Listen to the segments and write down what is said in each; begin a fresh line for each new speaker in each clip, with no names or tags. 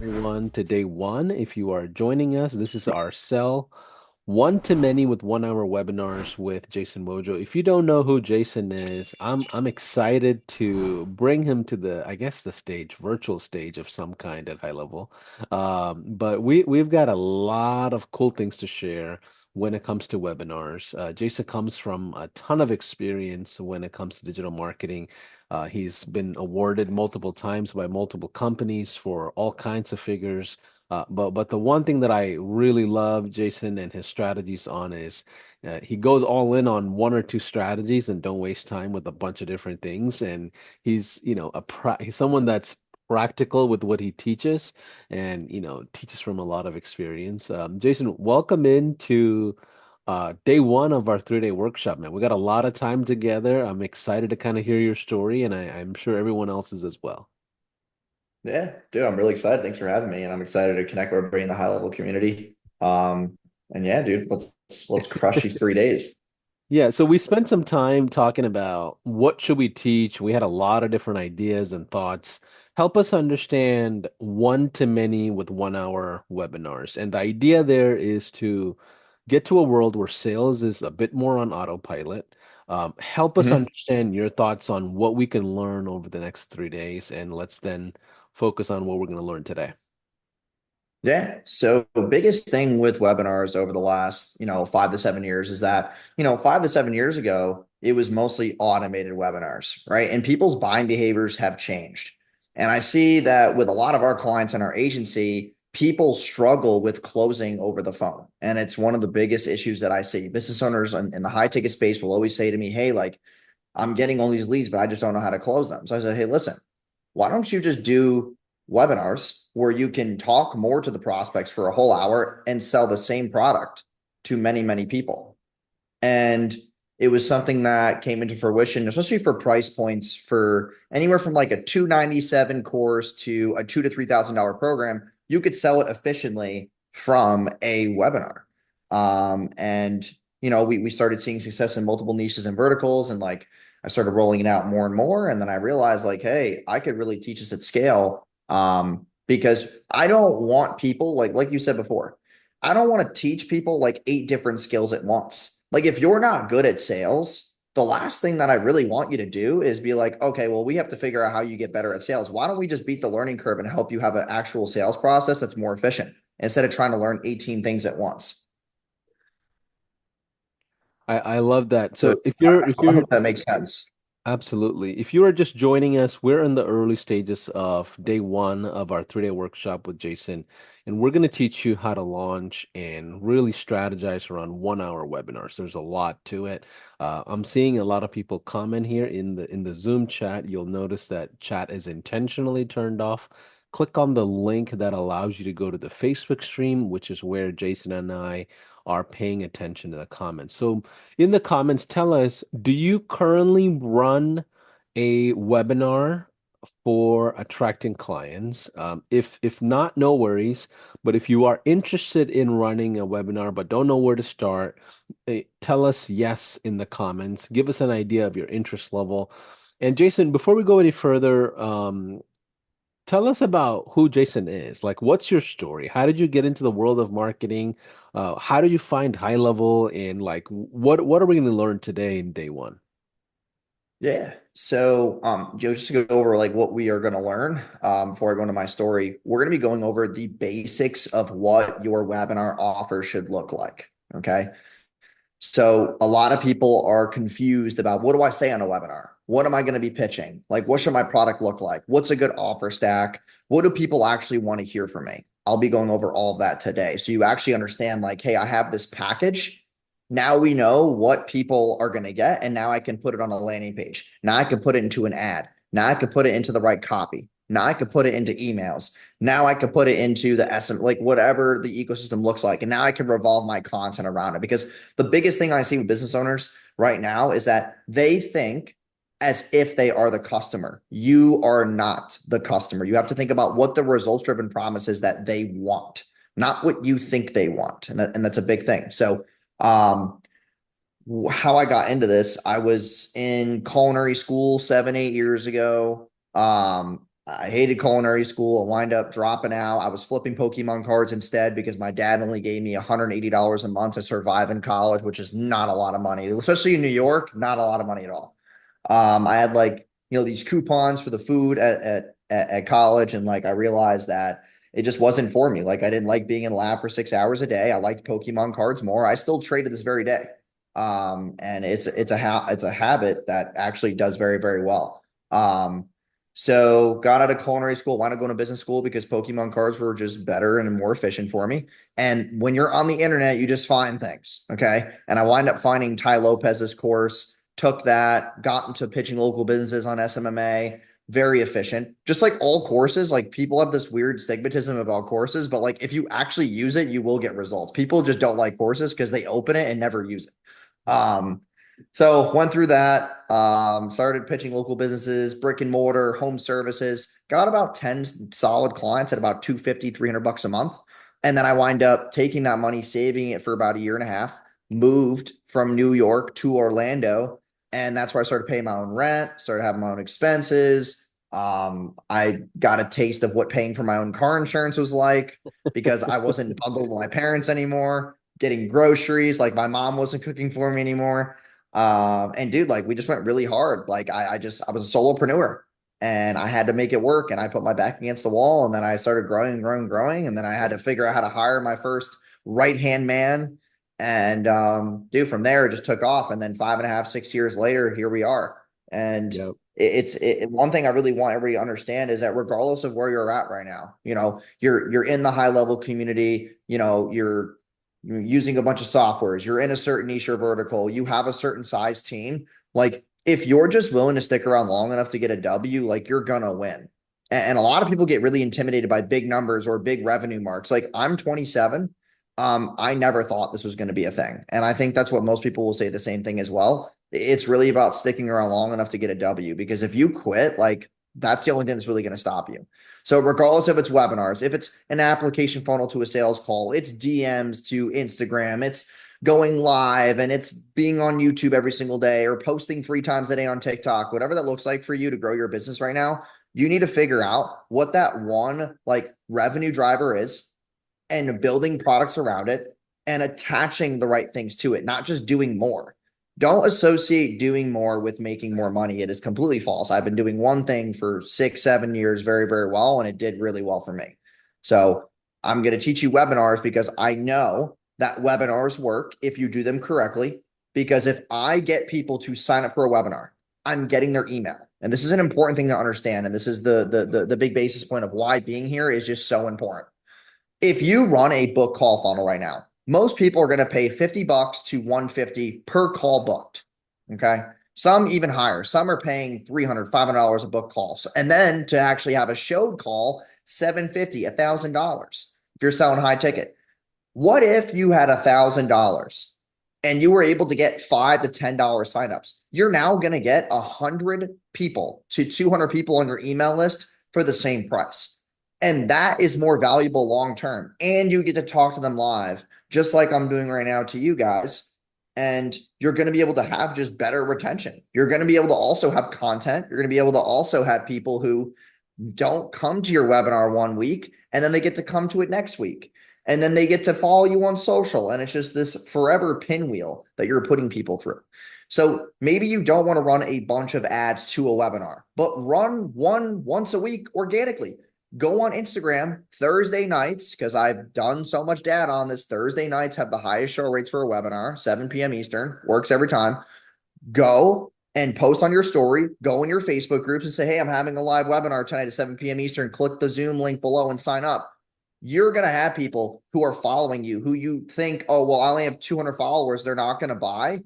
everyone to day one. If you are joining us, this is our Sell One to Many with 1 hour webinars with Jason Wojo. If you don't know who Jason is, I'm excited to bring him to the, I guess, the stage, virtual stage of some kind at high level. But we've got a lot of cool things to share when it comes to webinars. Jason comes from a ton of experience when it comes to digital marketing. He's been awarded multiple times by multiple companies for all kinds of figures. But the one thing that I really love Jason and his strategies on is he goes all in on one or two strategies and don't waste time with a bunch of different things. And he's he's someone that's practical with what he teaches and teaches from a lot of experience. Jason, welcome into day one of our 3 day workshop, man. We got a lot of time together. I'm excited to kind of hear your story, and I'm sure everyone else is as well.
Yeah, dude, I'm really excited. Thanks for having me, and I'm excited to connect with everybody in the high level community. And yeah, dude, let's crush these 3 days.
Yeah, so we spent some time talking about what should we teach. We had a lot of different ideas and thoughts. Help us understand one to many with 1 hour webinars. And the idea there is to get to a world where sales is a bit more on autopilot. Help us
Mhm.
understand your thoughts on what we can learn over the next 3 days, and let's then focus on what we're going to learn today.
Yeah. So biggest thing with webinars over the last, 5 to 7 years is that, 5 to 7 years ago, it was mostly automated webinars, right? And people's buying behaviors have changed. And I see that with a lot of our clients in our agency, people struggle with closing over the phone. And it's one of the biggest issues that I see. Business owners in the high ticket space will always say to me, hey, like, I'm getting all these leads, but I just don't know how to close them. So I said, hey, listen, why don't you just do webinars where you can talk more to the prospects for a whole hour and sell the same product to many, many people? And it was something that came into fruition, especially for price points for anywhere from like a 297 course to a $2,000 to $3,000 program. You could sell it efficiently from a webinar. And we started seeing success in multiple niches and verticals, and like I started rolling it out more and more. And then I realized like, hey, I could really teach this at scale. Because I don't want people like you said before, I don't want to teach people like 8 different skills at once. Like if you're not good at sales, the last thing that I really want you to do is be like, okay, well, we have to figure out how you get better at sales. Why don't we just beat the learning curve and help you have an actual sales process that's more efficient instead of trying to learn 18 things at once?
I love that.
So
So if
I
you're
hope that makes sense.
Absolutely. If you are just joining us, we're in the early stages of day one of our 3 day workshop with Jason, and we're going to teach you how to launch and really strategize around 1 hour webinars. There's a lot to it. I'm seeing a lot of people comment here in the Zoom chat. You'll notice that chat is intentionally turned off. Click on the link that allows you to go to the Facebook stream, which is where Jason and I are paying attention to the comments. So in the comments, tell us, do you currently run a webinar for attracting clients? If not, no worries. But if you are interested in running a webinar but don't know where to start, tell us yes in the comments. Give us an idea of your interest level. And Jason, before we go any further, tell us about who Jason is. Like, what's your story? How did you get into the world of marketing? How did you find high level? And like, what are we going to learn today in day one?
Yeah. So, just to go over like what we are going to learn, before I go into my story, we're going to be going over the basics of what your webinar offer should look like. Okay. So a lot of people are confused about what do I say on a webinar? What am I going to be pitching? Like, what should my product look like? What's a good offer stack? What do people actually want to hear from me? I'll be going over all of that today. So you actually understand, like, hey, I have this package. Now we know what people are going to get. And now I can put it on a landing page. Now I can put it into an ad. Now I can put it into the right copy. Now I can put it into emails. Now I can put it into the SM, like whatever the ecosystem looks like. And now I can revolve my content around it because the biggest thing I see with business owners right now is that they think as if they are the customer. You are not the customer. You have to think about what the results driven promise is that they want, not what you think they want. And that's a big thing. So, how I got into this, I was in culinary school 7, 8 years ago. I hated culinary school. I wind up dropping out. I was flipping Pokemon cards instead because my dad only gave me $180 a month to survive in college, which is not a lot of money, especially in New York, not a lot of money at all. I had like, these coupons for the food at college. And like, I realized that it just wasn't for me. Like, I didn't like being in lab for 6 hours a day. I liked Pokemon cards more. I still trade to this very day. And it's a habit that actually does very, very well. So got out of culinary school, wanted to go to business school because Pokemon cards were just better and more efficient for me. And when you're on the internet, you just find things. Okay. And I wind up finding Ty Lopez's course, took that, got into pitching local businesses on SMMA, very efficient. Just like all courses, like people have this weird stigmatism about courses, but like if you actually use it, you will get results. People just don't like courses because they open it and never use it. Um, so went through that, started pitching local businesses, brick and mortar, home services, got about 10 solid clients at about 250, $300 a month. And then I wind up taking that money, saving it for about a year and a half, moved from New York to Orlando. And that's where I started paying my own rent, started having my own expenses. I got a taste of what paying for my own car insurance was like because I wasn't bundled with my parents anymore, getting groceries. Like my mom wasn't cooking for me anymore. And dude, like we just went really hard. Like I was a solopreneur and I had to make it work. And I put my back against the wall and then I started growing and growing and growing. And then I had to figure out how to hire my first right hand man. And dude, from there it just took off. And then 5.5, 6 years later, here we are. And
Yep.
one thing I really want everybody to understand is that regardless of where you're at right now, you're in the high level community, you're using a bunch of softwares, you're in a certain niche or vertical, you have a certain size team. Like if you're just willing to stick around long enough to get a W, like you're gonna win. And a lot of people get really intimidated by big numbers or big revenue marks. Like I'm 27. I never thought this was going to be a thing. And I think that's what most people will say the same thing as well. It's really about sticking around long enough to get a W because if you quit, like that's the only thing that's really going to stop you. So regardless if it's webinars, if it's an application funnel to a sales call, it's DMs to Instagram, it's going live and it's being on YouTube every single day or posting 3 times a day on TikTok, whatever that looks like for you to grow your business right now, you need to figure out what that one like revenue driver is and building products around it and attaching the right things to it, not just doing more. Don't associate doing more with making more money. It is completely false. I've been doing one thing for 6, 7 years very, very well, and it did really well for me. So I'm going to teach you webinars because I know that webinars work if you do them correctly. Because if I get people to sign up for a webinar, I'm getting their email. And this is an important thing to understand. And this is the big basis point of why being here is just so important. If you run a book call funnel right now, most people are going to pay $50 to 150 per call booked. Okay. Some even higher. Some are paying $300, $500 a book call. So, and then to actually have a showed call, $750, $1,000 if you're selling high ticket. What if you had $1,000 and you were able to get $5 to $10 signups? You're now going to get 100 people to 200 people on your email list for the same price. And that is more valuable long term. And you get to talk to them live, just like I'm doing right now to you guys. And you're going to be able to have just better retention. You're going to be able to also have content. You're going to be able to also have people who don't come to your webinar one week and then they get to come to it next week. And then they get to follow you on social. And it's just this forever pinwheel that you're putting people through. So maybe you don't want to run a bunch of ads to a webinar, but run one once a week organically. Go on Instagram Thursday nights because I've done so much data on this. Thursday nights have the highest show rates for a webinar, 7 p.m. Eastern, works every time. Go and post on your story, go in your Facebook groups and say, hey, I'm having a live webinar tonight at 7 p.m. Eastern. Click the Zoom link below and sign up. You're going to have people who are following you who you think, oh, well, I only have 200 followers. They're not going to buy.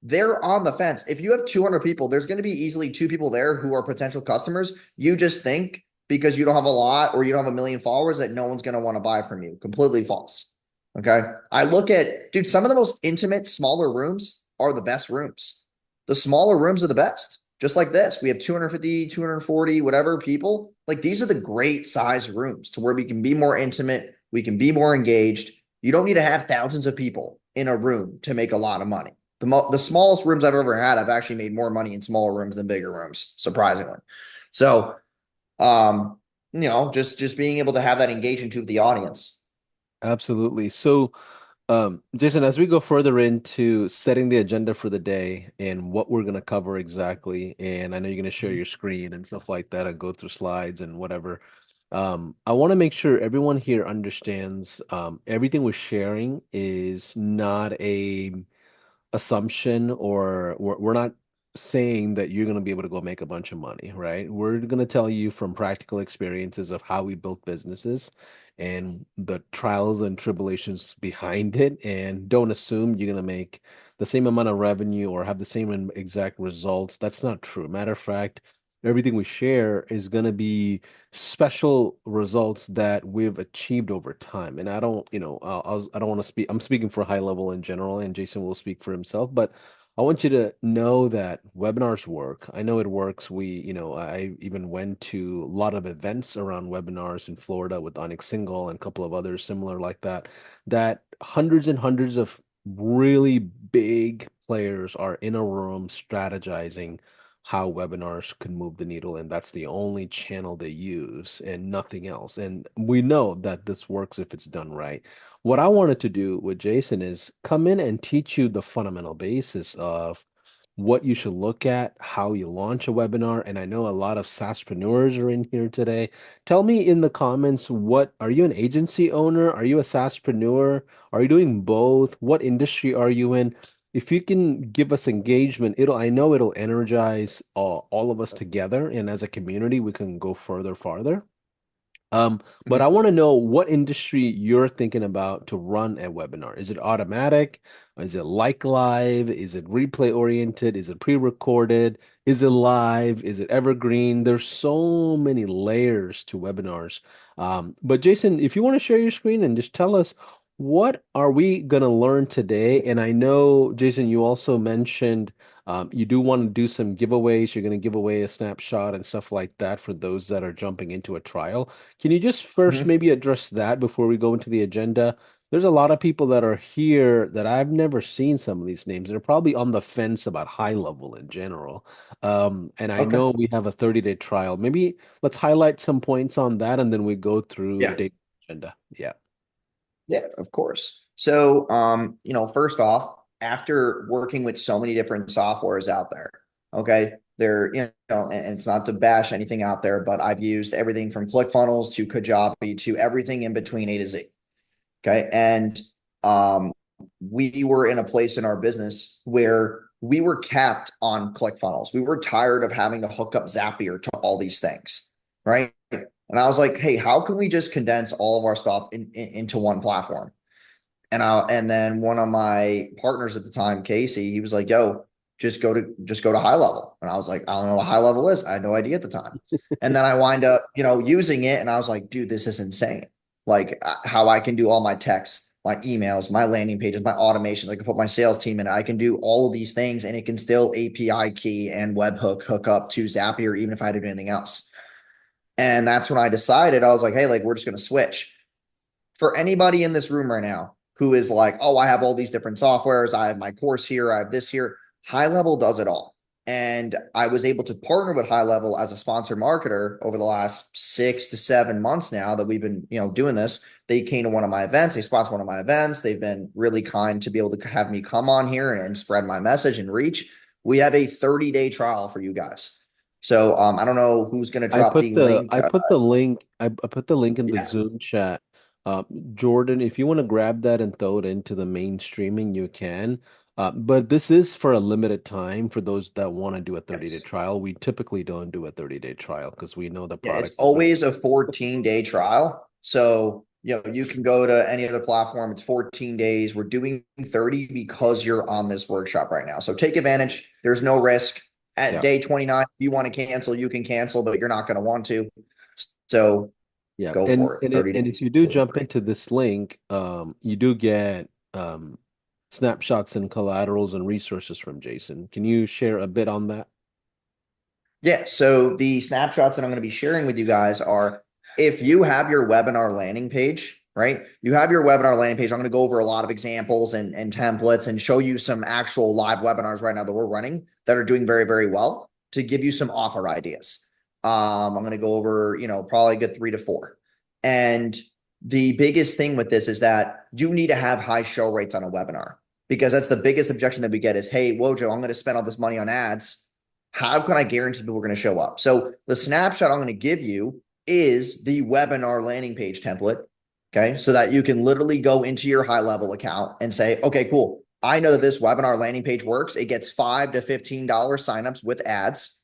They're on the fence. If you have 200 people, there's going to be easily 2 people there who are potential customers. You just think because you don't have a lot or you don't have a million followers that no one's going to want to buy from you. Completely false. Okay. I look at, dude, some of the most intimate, smaller rooms are the best rooms. The smaller rooms are the best. Just like this, we have 250, 240, whatever people. Like these are the great size rooms to where we can be more intimate. We can be more engaged. You don't need to have thousands of people in a room to make a lot of money. The smallest rooms I've ever had, I've actually made more money in smaller rooms than bigger rooms, surprisingly. So Just being able to have that engagement to the audience.
Absolutely. So, Jason, as we go further into setting the agenda for the day and what we're going to cover exactly, and I know you're going to share your screen and stuff like that and go through slides and whatever. I want to make sure everyone here understands everything we're sharing is not a assumption or we're not saying that you're going to be able to go make a bunch of money, right? We're going to tell you from practical experiences of how we built businesses and the trials and tribulations behind it. And don't assume you're going to make the same amount of revenue or have the same exact results. That's not true. Matter of fact, everything we share is going to be special results that we've achieved over time. And I don't, I don't want to speak, I'm speaking for high level in general, and Jason will speak for himself, but I want you to know that webinars work. I know it works. I even went to a lot of events around webinars in Florida with Onyx Single and a couple of others similar like that, that hundreds and hundreds of really big players are in a room strategizing how webinars can move the needle, and that's the only channel they use and nothing else. And we know that this works if it's done right. What I wanted to do with Jason is come in and teach you the fundamental basis of what you should look at, how you launch a webinar. And I know a lot of SaaSpreneurs are in here today. Tell me in the comments, what are you an agency owner? Are you a SaaSpreneur? Are you doing both? What industry are you in? If you can give us engagement, I know it'll energize all of us together. And as a community, we can go further, farther. But I
Mhm.
want to know what industry you're thinking about to run a webinar. Is it automatic? Is it like live? Is it replay oriented? Is it pre-recorded? Is it live? Is it evergreen? There's so many layers to webinars. But Jason, if you want to share your screen and just tell us what are we going to learn today? And I know, Jason, you also mentioned you do want to do some giveaways. You're going to give away a snapshot and stuff like that for those that are jumping into a trial. Can you just first
Mhm.
maybe address that before we go into the agenda? There's a lot of people that are here that I've never seen some of these names. They're probably on the fence about high level in general. And I
Okay.
know we have a 30-day trial. Maybe let's highlight some points on that and then we go through
Yeah.
data agenda. Yeah.
Yeah, of course. So, first off, after working with so many different softwares out there, okay, and it's not to bash anything out there, but I've used everything from ClickFunnels to Kajabi to everything in between A to Z. Okay. And um, we were in a place in our business where we were capped on ClickFunnels. We were tired of having to hook up Zapier to all these things. Right. And I was like, hey, how can we just condense all of our stuff into one platform? And then one of my partners at the time, Casey, he was like, yo, just go to high level. And I was like, I don't know what high level is. I had no idea at the time. And then I wind up, using it. And I was like, dude, this is insane. Like how I can do all my texts, my emails, my landing pages, my automations. I can put my sales team in it. I can do all of these things and it can still API key and webhook hook up to Zapier, even if I had to do anything else. And that's when I decided, I was like, hey, like we're just going to switch. For anybody in this room right now who is like, oh, I have all these different softwares, I have my course here, I have this here, High Level does it all. And I was able to partner with High Level as a sponsored marketer over the last 6 to 7 months now that we've been, doing this. They came to one of my events, they sponsored one of my events. They've been really kind to be able to have me come on here and spread my message and reach. We have a 30-day trial for you guys. So I don't know who's going to drop the link.
I put the link in the
Yeah,
Zoom chat. Uh, Jordan, if you want to grab that and throw it into the main streaming, you can. But this is for a limited time for those that want to do a 30-day
yes.
trial. We typically don't do a 30-day trial because we know the
Yeah, it's
product is going to
always a 14-day trial. So, you can go to any other platform. It's 14 days. We're doing 30 because you're on this workshop right now. So take advantage. There's no risk. At
yeah,
day 29, if you want to cancel, you can cancel, but you're not going to want to. So
yeah.
go
And
for it.
and it,
30
and if
days.
you do jump into this link, you do get snapshots and collaterals and resources from Jason. Can you share a bit on that?
Yeah. So the snapshots that I'm going to be sharing with you guys are if you have your webinar landing page, right? You have your webinar landing page. I'm going to go over a lot of examples and templates and show you some actual live webinars right now that we're running that are doing very, very well to give you some offer ideas. I'm going to go over, probably a good 3 to 4. And the biggest thing with this is that you need to have high show rates on a webinar, because that's the biggest objection that we get is, hey, Wojo, I'm going to spend all this money on ads. How can I guarantee people are going to show up? So the snapshot I'm going to give you is the webinar landing page template. Okay. So that you can literally go into your high level account and say, okay, cool. I know that this webinar landing page works. It gets $5 to $15 signups with ads.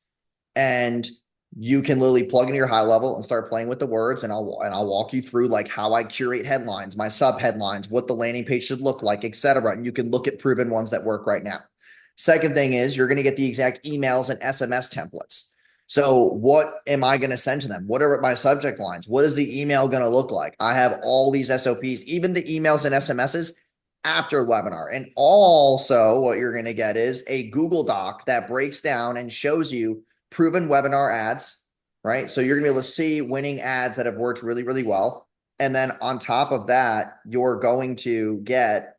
And you can literally plug into your high level and start playing with the words. And I'll walk you through like how I curate headlines, my sub headlines, what the landing page should look like, etc. And you can look at proven ones that work right now. Second thing is you're going to get the exact emails and SMS templates. So what am I going to send to them? What are my subject lines? What is the email going to look like? I have all these SOPs, even the emails and SMSs after webinar. And also what you're going to get is a Google Doc that breaks down and shows you proven webinar ads, right? So you're going to be able to see winning ads that have worked really, really well. And then on top of that, you're going to get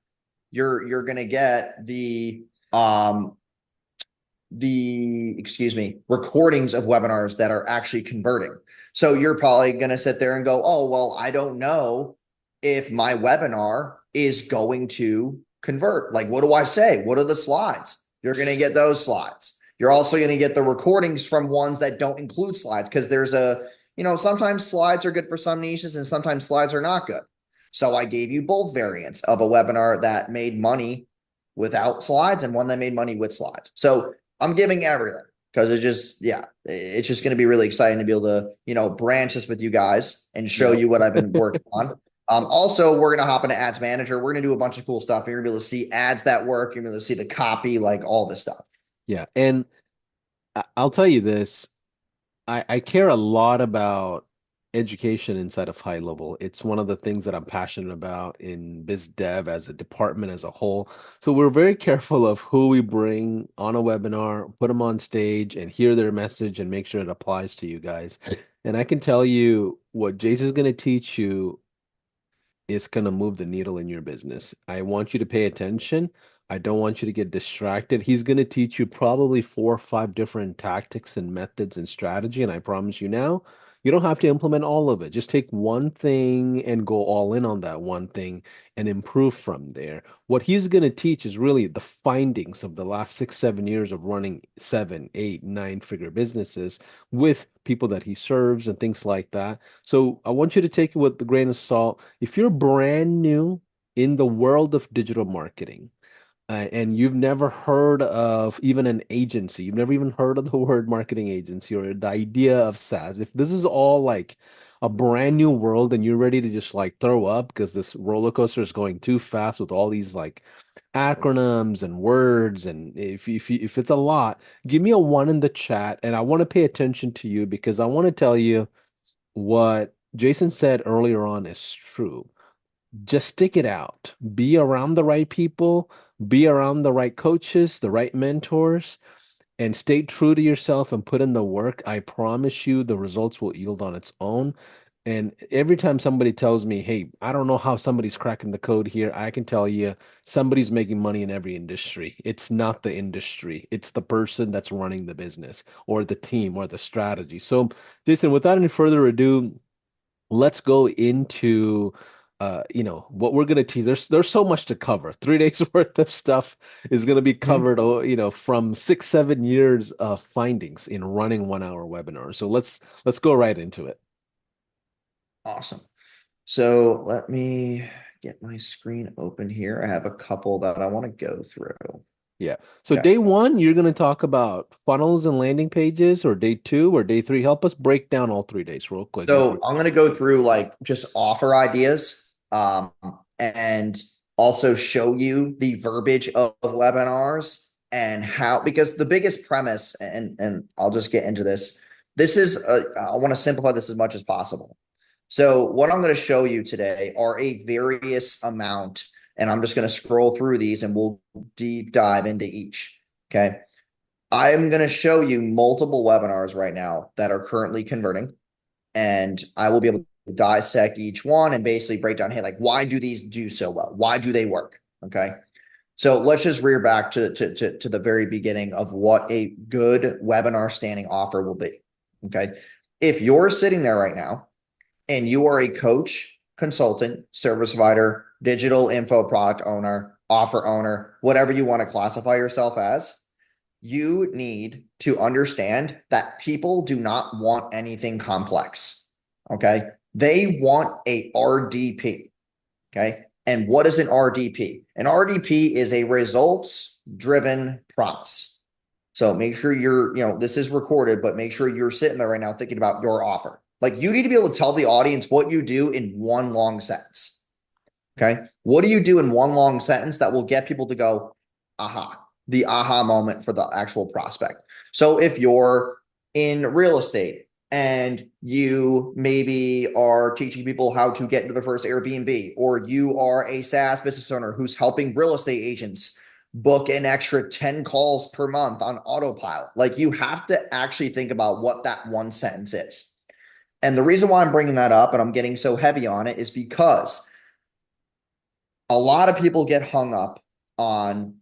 um recordings of webinars that are actually converting. So you're probably going to sit there and go, oh, well, I don't know if my webinar is going to convert. Like, what do I say? What are the slides? You're going to get those slides. You're also going to get the recordings from ones that don't include slides, because sometimes slides are good for some niches and sometimes slides are not good. So I gave you both variants of a webinar that made money without slides and one that made money with slides. So I'm giving everything, because it's just going to be really exciting to be able to, branch this with you guys and show
Yep.
you what I've been working on. Also, we're going to hop into Ads Manager. We're going to do a bunch of cool stuff. You're going to be able to see ads that work. You're going to be able to see the copy, like all this stuff.
Yeah. And I'll tell you this. I care a lot about education inside of high level. It's one of the things that I'm passionate about in biz dev as a department as a whole. So we're very careful of who we bring on a webinar, put them on stage and hear their message and make sure it applies to you guys. And I can tell you what Jason's going to teach you is going to move the needle in your business. I want you to pay attention. I don't want you to get distracted. He's going to teach you probably 4 or 5 different tactics and methods and strategy. And I promise you now, you don't have to implement all of it. Just take one thing and go all in on that one thing and improve from there. What he's going to teach is really the findings of the last 6, 7 years of running 7, 8, 9 figure businesses with people that he serves and things like that. So I want you to take it with a grain of salt. If you're brand new in the world of digital marketing, and you've never heard of even an agency, you've never even heard of the word marketing agency or the idea of SaaS, if this is all like a brand new world and you're ready to just like throw up because this roller coaster is going too fast with all these like acronyms and words, and if it's a lot, give me a one in the chat, and I want to pay attention to you because I want to tell you what Jason said earlier on is true. Just stick it out. Be around the right people, be around the right coaches, the right mentors, and stay true to yourself and put in the work. I promise you the results will yield on its own. And every time somebody tells me, hey, I don't know how somebody's cracking the code here, I can tell you somebody's making money in every industry. It's not the industry, it's the person that's running the business or the team or the strategy. So, Jason, without any further ado, let's go into what we're going to tease. There's so much to cover. 3 days worth of stuff is going to be
Mhm.
covered, from 6, 7 years of findings in running 1 hour webinars. So let's go right into it.
Awesome. So let me get my screen open here. I have a couple that I want to go through.
Yeah. So
Okay.
day one, you're going to talk about funnels and landing pages, or day two or day three. Help us break down all 3 days real quick as
So
we.
I'm going to go through like just offer ideas, and also show you the verbiage of webinars and how, because the biggest premise, and I'll just get into this. I want to simplify this as much as possible. So what I'm going to show you today are a various amount, and I'm just going to scroll through these and we'll deep dive into each. Okay. I'm going to show you multiple webinars right now that are currently converting, and I will be able to dissect each one and basically break down, hey, like, why do these do so well? Why do they work? Okay. So let's just rear back to the very beginning of what a good webinar standing offer will be. Okay. If you're sitting there right now and you are a coach, consultant, service provider, digital info product owner, offer owner, whatever you want to classify yourself as, you need to understand that people do not want anything complex. Okay. They want a RDP. Okay. And what is an RDP? An RDP is a results driven promise. So make sure this is recorded, but make sure you're sitting there right now thinking about your offer. Like you need to be able to tell the audience what you do in one long sentence. Okay. What do you do in one long sentence that will get people to go, aha, the aha moment for the actual prospect? So if you're in real estate and you maybe are teaching people how to get into their first Airbnb, or you are a SaaS business owner who's helping real estate agents book an extra 10 calls per month on autopilot, like you have to actually think about what that one sentence is. And the reason why I'm bringing that up and I'm getting so heavy on it is because a lot of people get hung up on,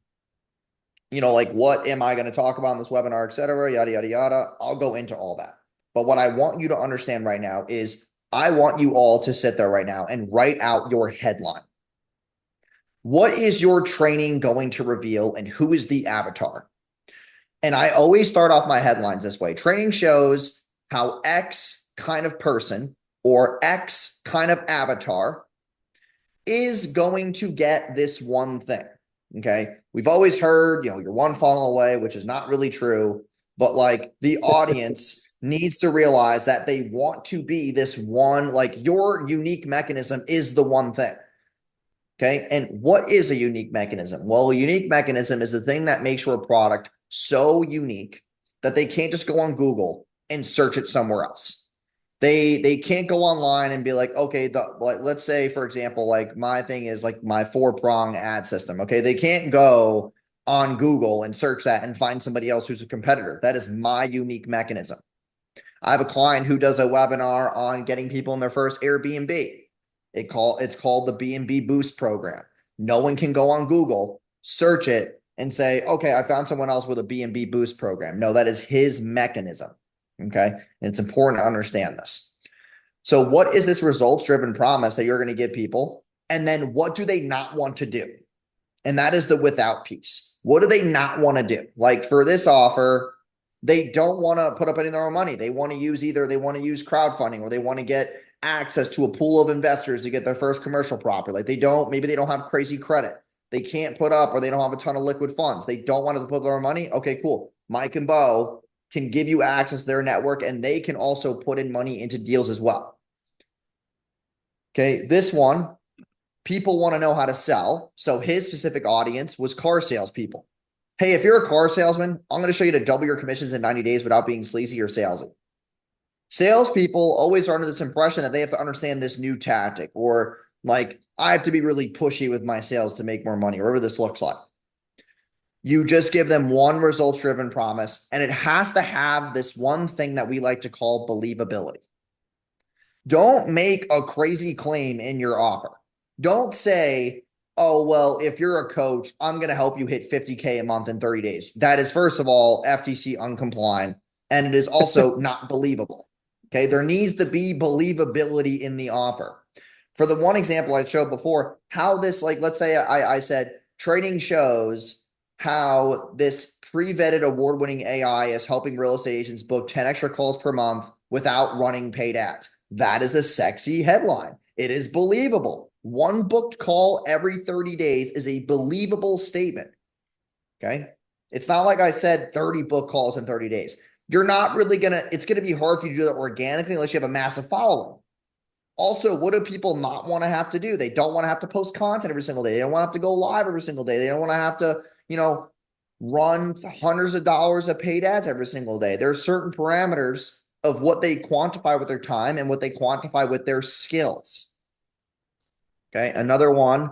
like, what am I going to talk about in this webinar, et cetera, yada, yada, yada. I'll go into all that. But what I want you to understand right now is I want you all to sit there right now and write out your headline. What is your training going to reveal and who is the avatar? And I always start off my headlines this way. Training shows how X kind of person or X kind of avatar is going to get this one thing. Okay. We've always heard, you're one funnel away, which is not really true, but like the audience needs to realize that they want to be this one, like your unique mechanism is the one thing. Okay. And what is a unique mechanism? Well, a unique mechanism is the thing that makes your product so unique that they can't just go on Google and search it somewhere else. They can't go online and be like, okay, let's say, for example, like my thing is like my 4-prong ad system. Okay. They can't go on Google and search that and find somebody else who's a competitor. That is my unique mechanism. I have a client who does a webinar on getting people in their first Airbnb. It's called the B&B Boost program. No one can go on Google, search it, and say, okay, I found someone else with a B&B Boost program. No, that is his mechanism. Okay. And it's important to understand this. So what is this results driven promise that you're going to give people? And then what do they not want to do? And that is the without piece. What do they not want to do? Like for this offer, they don't want to put up any of their own money. They want to use crowdfunding, or they want to get access to a pool of investors to get their first commercial property. Like maybe they don't have crazy credit. They can't put up, or they don't have a ton of liquid funds. They don't want to put their own money. Okay, cool. Mike and Bo can give you access to their network, and they can also put in money into deals as well. Okay, this one, people want to know how to sell. So his specific audience was car salespeople. Hey, if you're a car salesman, I'm going to show you to double your commissions in 90 days without being sleazy or salesy. Salespeople always are under this impression that they have to understand this new tactic, or like, I have to be really pushy with my sales to make more money, or whatever this looks like. You just give them one results driven promise, and it has to have this one thing that we like to call believability. Don't make a crazy claim in your offer. Don't say, oh, well, if you're a coach, I'm going to help you hit 50K a month in 30 days. That is, first of all, FTC uncompliant, and it is also not believable. Okay. There needs to be believability in the offer. For the one example I showed before, how this, like, let's say I said trading shows how this pre-vetted award-winning AI is helping real estate agents book 10 extra calls per month without running paid ads. That is a sexy headline. It is believable. One booked call every 30 days is a believable statement. Okay. It's not like I said 30 book calls in 30 days. You're not really it's going to be hard for you to do that organically unless you have a massive following. Also, what do people not want to have to do? They don't want to have to post content every single day. They don't want to have to go live every single day. They don't want to have to, run hundreds of dollars of paid ads every single day. There are certain parameters of what they quantify with their time and what they quantify with their skills. Okay. Another one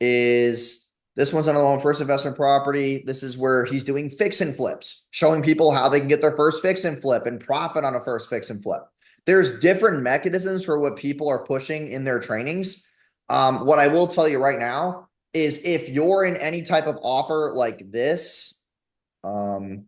is this one's another one, first investment property. This is where he's doing fix and flips, showing people how they can get their first fix and flip and profit on a first fix and flip. There's different mechanisms for what people are pushing in their trainings. What I will tell you right now is if you're in any type of offer like this one,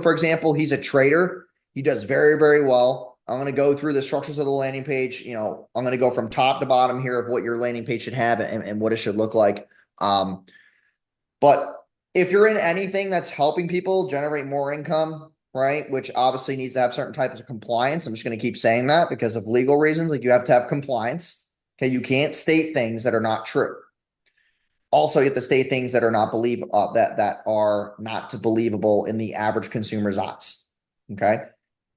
for example, he's a trader. He does very, very well. I'm going to go through the structures of the landing page. I'm going to go from top to bottom here of what your landing page should have and what it should look like. But if you're in anything that's helping people generate more income, right, which obviously needs to have certain types of compliance, I'm just going to keep saying that because of legal reasons. Like, you have to have compliance. Okay, you can't state things that are not true. Also, you have to state things that are not that are not believable in the average consumer's eyes. Okay,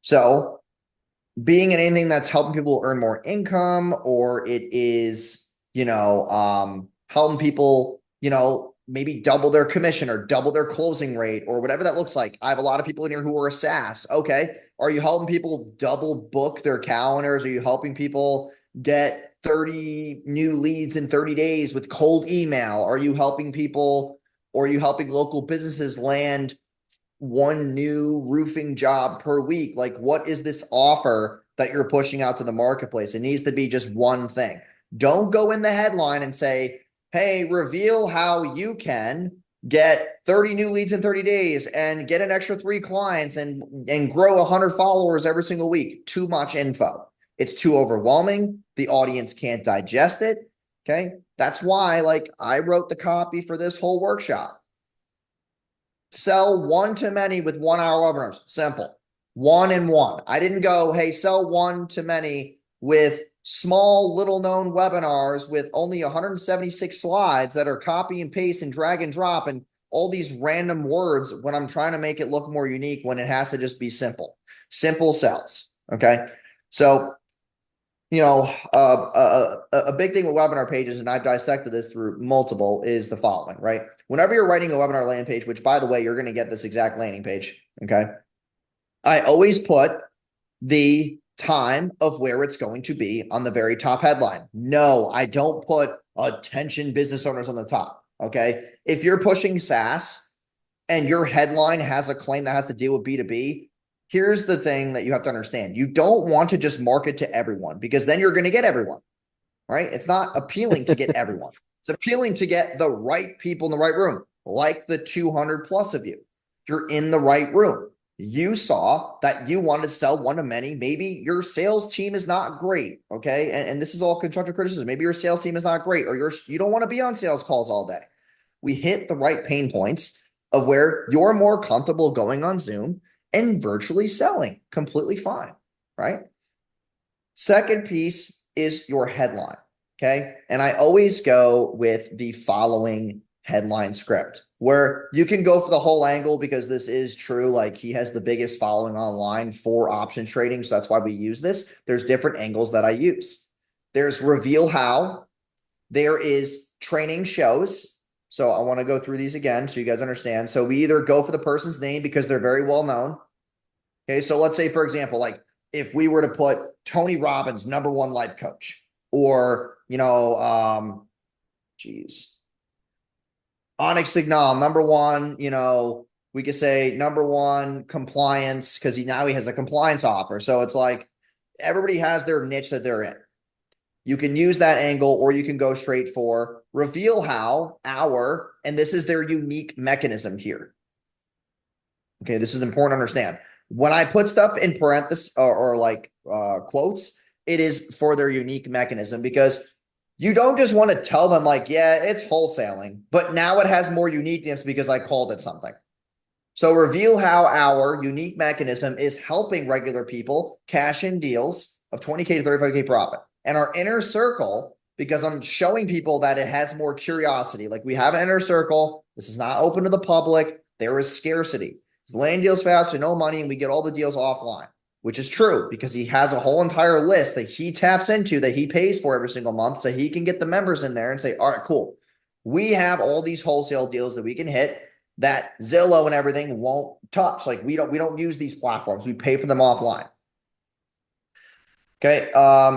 so being in anything that's helping people earn more income, or it is, helping people, maybe double their commission or double their closing rate or whatever that looks like. I have a lot of people in here who are a SaaS. Okay. Are you helping people double book their calendars? Are you helping people get 30 new leads in 30 days with cold email? Are you helping people, or are you helping local businesses land one new roofing job per week? Like, what is this offer that you're pushing out to the marketplace? It needs to be just one thing. Don't go in the headline and say, hey, reveal how you can get 30 new leads in 30 days and get an extra 3 clients and grow 100 followers every single week. Too much info. It's too overwhelming. The audience can't digest it. Okay. That's why, like, I wrote the copy for this whole workshop. Sell one to many with 1 hour webinars. Simple. One and one. I didn't go, hey, sell one to many with small, little known webinars with only 176 slides that are copy and paste and drag and drop and all these random words, when I'm trying to make it look more unique, when it has to just be simple. Simple sells. Okay. So, a big thing with webinar pages, and I've dissected this through multiple, is the following, right? Whenever you're writing a webinar landing page, which, by the way, you're going to get this exact landing page, okay? I always put the time of where it's going to be on the very top headline. No, I don't put attention business owners on the top, okay? If you're pushing SaaS and your headline has a claim that has to deal with B2B, here's the thing that you have to understand. You don't want to just market to everyone, because then you're going to get everyone, right? It's not appealing to get everyone. It's appealing to get the right people in the right room, like the 200 plus of you. You're in the right room. You saw that you wanted to sell one to many. Maybe your sales team is not great, okay? And this is all constructive criticism. Maybe your sales team is not great, or you don't want to be on sales calls all day. We hit the right pain points of where you're more comfortable going on Zoom and virtually selling. Completely fine, right? Second piece is your headline, okay? And I always go with the following headline script, where you can go for the whole angle, because this is true. Like, he has the biggest following online for option trading, so that's why we use this. There's different angles that I use. There's reveal how. There is training shows. So I want to go through these again so you guys understand. So we either go for the person's name because they're very well known. Okay, so let's say, for example, like, if we were to put Tony Robbins, #1 life coach, or, Onyx Signal, #1, we could say #1 compliance, because now he has a compliance offer. So it's like, everybody has their niche that they're in. You can use that angle, or you can go straight for reveal how and this is their unique mechanism here. Okay, this is important to understand. When I put stuff in parentheses or like quotes, it is for their unique mechanism, because you don't just want to tell them like, yeah, it's wholesaling, but now it has more uniqueness because I called it something. So reveal how our unique mechanism is helping regular people cash in deals of 20K to 35K profit. And our inner circle, because I'm showing people that it has more curiosity. Like, we have an inner circle. This is not open to the public. There is scarcity. It's land deals fast with no money, and we get all the deals offline, which is true, because he has a whole entire list that he taps into, that he pays for every single month, so he can get the members in there and say, all right, cool. We have all these wholesale deals that we can hit that Zillow and everything won't touch. Like, we don't use these platforms. We pay for them offline. Okay.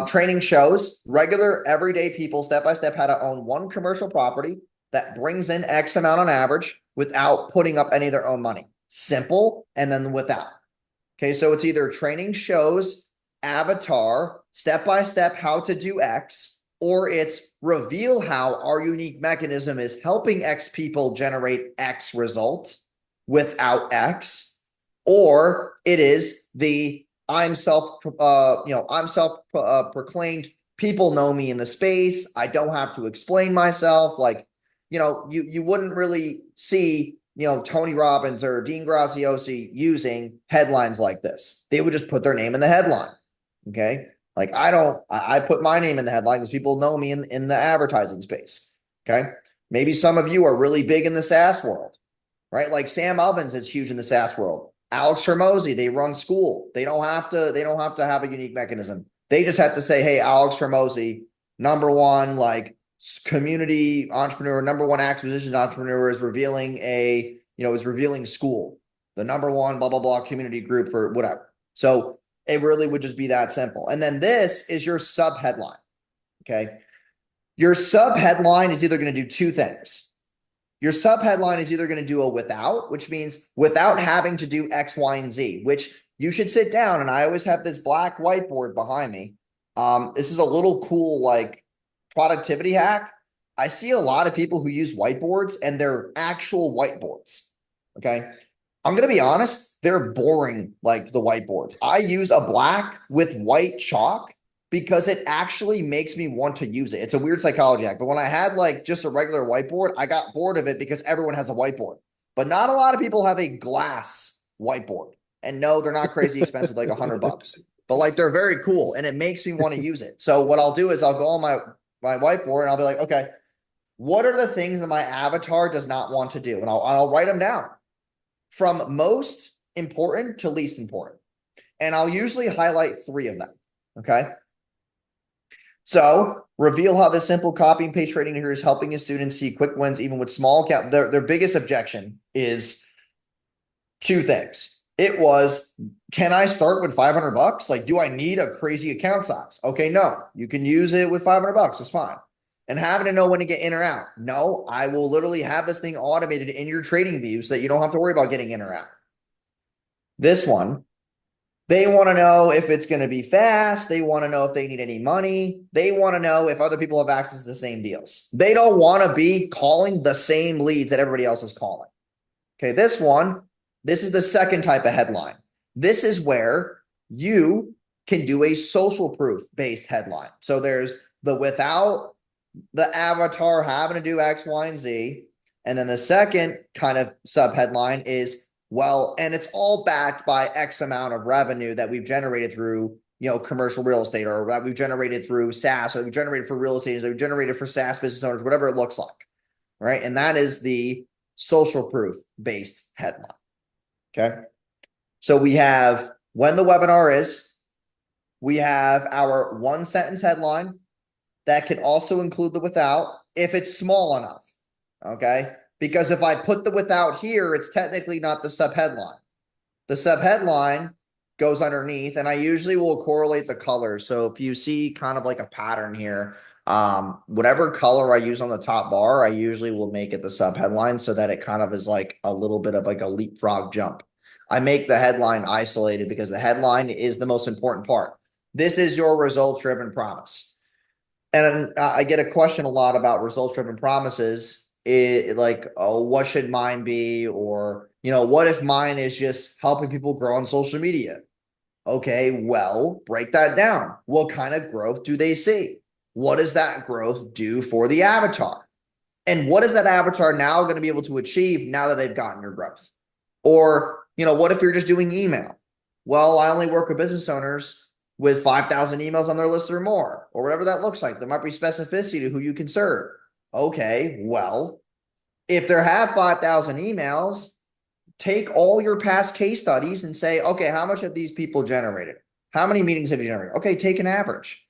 Training shows regular everyday people step by step how to own one commercial property that brings in X amount on average without putting up any of their own money. Simple, and then without. Okay, so it's either training shows, avatar, step by step how to do X, or it's reveal how our unique mechanism is helping X people generate X result without X, or it is the I'm self proclaimed. People know me in the space. I don't have to explain myself. Like, you wouldn't really see, Tony Robbins or Dean Graziosi using headlines like this. They would just put their name in the headline. Okay. Like I put my name in the headline because people know me in the advertising space. Okay. Maybe some of you are really big in the SaaS world, right? Like Sam Ovens is huge in the SaaS world. Alex Hermosi, they run school. They don't have to have a unique mechanism. They just have to say, hey, Alex Hermosi, number one, like community entrepreneur, number one acquisition entrepreneur is revealing school, the number one blah blah blah community group or whatever. So it really would just be that simple. And then this is your sub headline. Okay. Your sub headline is either going to do two things. Your sub headline is either going to do a without, which means without having to do X, Y, and Z, which you should sit down. And I always have this black whiteboard behind me. This is a little cool, like productivity hack. I see a lot of people who use whiteboards and they're actual whiteboards. Okay. I'm going to be honest, they're boring like the whiteboards. I use a black with white chalk because it actually makes me want to use it. It's a weird psychology hack. But when I had like just a regular whiteboard, I got bored of it because everyone has a whiteboard. But not a lot of people have a glass whiteboard. And no, they're not crazy expensive, like $100. But like they're very cool and it makes me want to use it. So what I'll do is I'll go on my whiteboard and I'll be like, okay, what are the things that my avatar does not want to do? And I'll write them down from most important to least important. And I'll usually highlight 3 of them. Okay. So reveal how this simple copy and paste trading here is helping his students see quick wins, even with small account. Their biggest objection is 2 things. It was, can I start with $500? Like, do I need a crazy account size? Okay, no, you can use it with $500. It's fine. And having to know when to get in or out. No, I will literally have this thing automated in your trading view so that you don't have to worry about getting in or out. This one, they want to know if it's going to be fast. They want to know if they need any money. They want to know if other people have access to the same deals. They don't want to be calling the same leads that everybody else is calling. Okay, this is the second type of headline. This is where you can do a social proof based headline. So there's the without the avatar having to do X, Y, and Z. And then the second kind of sub headline is, well, and it's all backed by X amount of revenue that we've generated through, commercial real estate, or that we've generated through SaaS, or that we've generated for real estate, that we've generated for SaaS business owners, whatever it looks like. Right. And that is the social proof based headline. Okay. So we have when the webinar is, we have our 1 sentence headline that can also include the without if it's small enough. Okay. Because if I put the without here, it's technically not the subheadline. The subheadline goes underneath, and I usually will correlate the colors. So if you see kind of like a pattern here, whatever color I use on the top bar, I usually will make it the subheadline so that it kind of is like a little bit of like a leapfrog jump. I make the headline isolated because the headline is the most important part. This is your results-driven promise. And I get a question a lot about results-driven promises. Like, oh, what should mine be? Or, what if mine is just helping people grow on social media? Okay, well, break that down. What kind of growth do they see? What does that growth do for the avatar? And what is that avatar now going to be able to achieve now that they've gotten your growth? Or, what if you're just doing email? Well, I only work with business owners with 5,000 emails on their list or more, or whatever that looks like. There might be specificity to who you can serve. Okay, well, if there have 5,000 emails, take all your past case studies and say, okay, how much have these people generated? How many meetings have you generated? Okay, take an average.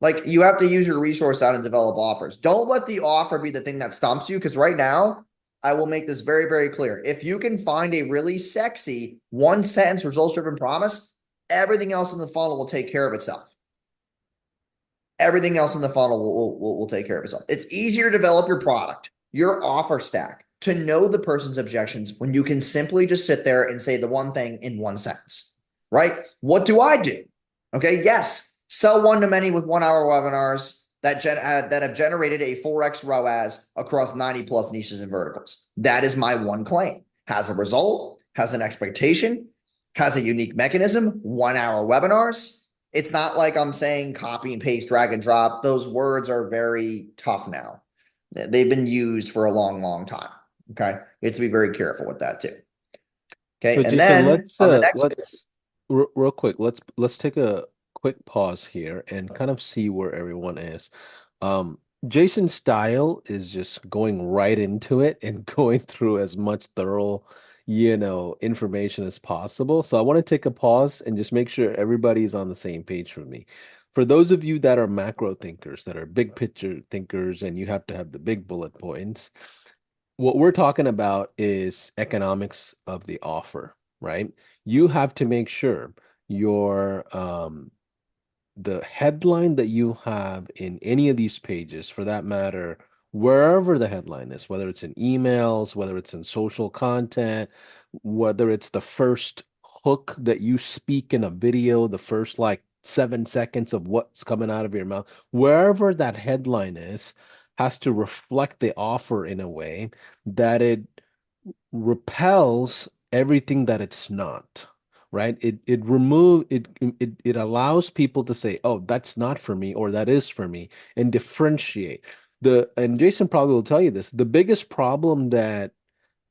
Like, you have to use your resource out and develop offers. Don't let the offer be the thing that stumps you, because right now, I will make this very, very clear. If you can find a really sexy 1 sentence results-driven promise, everything else in the funnel will take care of itself. Everything else in the funnel will take care of itself. It's easier to develop your product, your offer stack, to know the person's objections when you can simply just sit there and say the one thing in 1 sentence, right? What do I do? Okay, yes, sell one-to-many with 1-hour webinars that have generated a 4x ROAS across 90 plus niches and verticals. That is my one claim. Has a result, has an expectation, has a unique mechanism, 1 hour webinars. It's not like I'm saying copy and paste, drag and drop. Those words are very tough now. They've been used for a long, long time. Okay. You have to be very careful with that too. Okay.
So
And
Jason,
then on the next,
let's real quick, let's take a quick pause here and kind of see where everyone is. Jason's style is just going right into it and going through as much thorough, information as possible. So I want to take a pause and just make sure everybody's on the same page with me. For those of you that are macro thinkers, that are big picture thinkers, and you have to have the big bullet points, what we're talking about is economics of the offer, right? You have to make sure your the headline that you have in any of these pages, for that matter, wherever the headline is, whether it's in emails, whether it's in social content, whether it's the first hook that you speak in a video, the first like 7 seconds of what's coming out of your mouth, wherever that headline is, has to reflect the offer in a way that it repels everything that it's not, right? It allows people to say, oh, that's not for me, or that is for me, and differentiate. And Jason probably will tell you this, the biggest problem that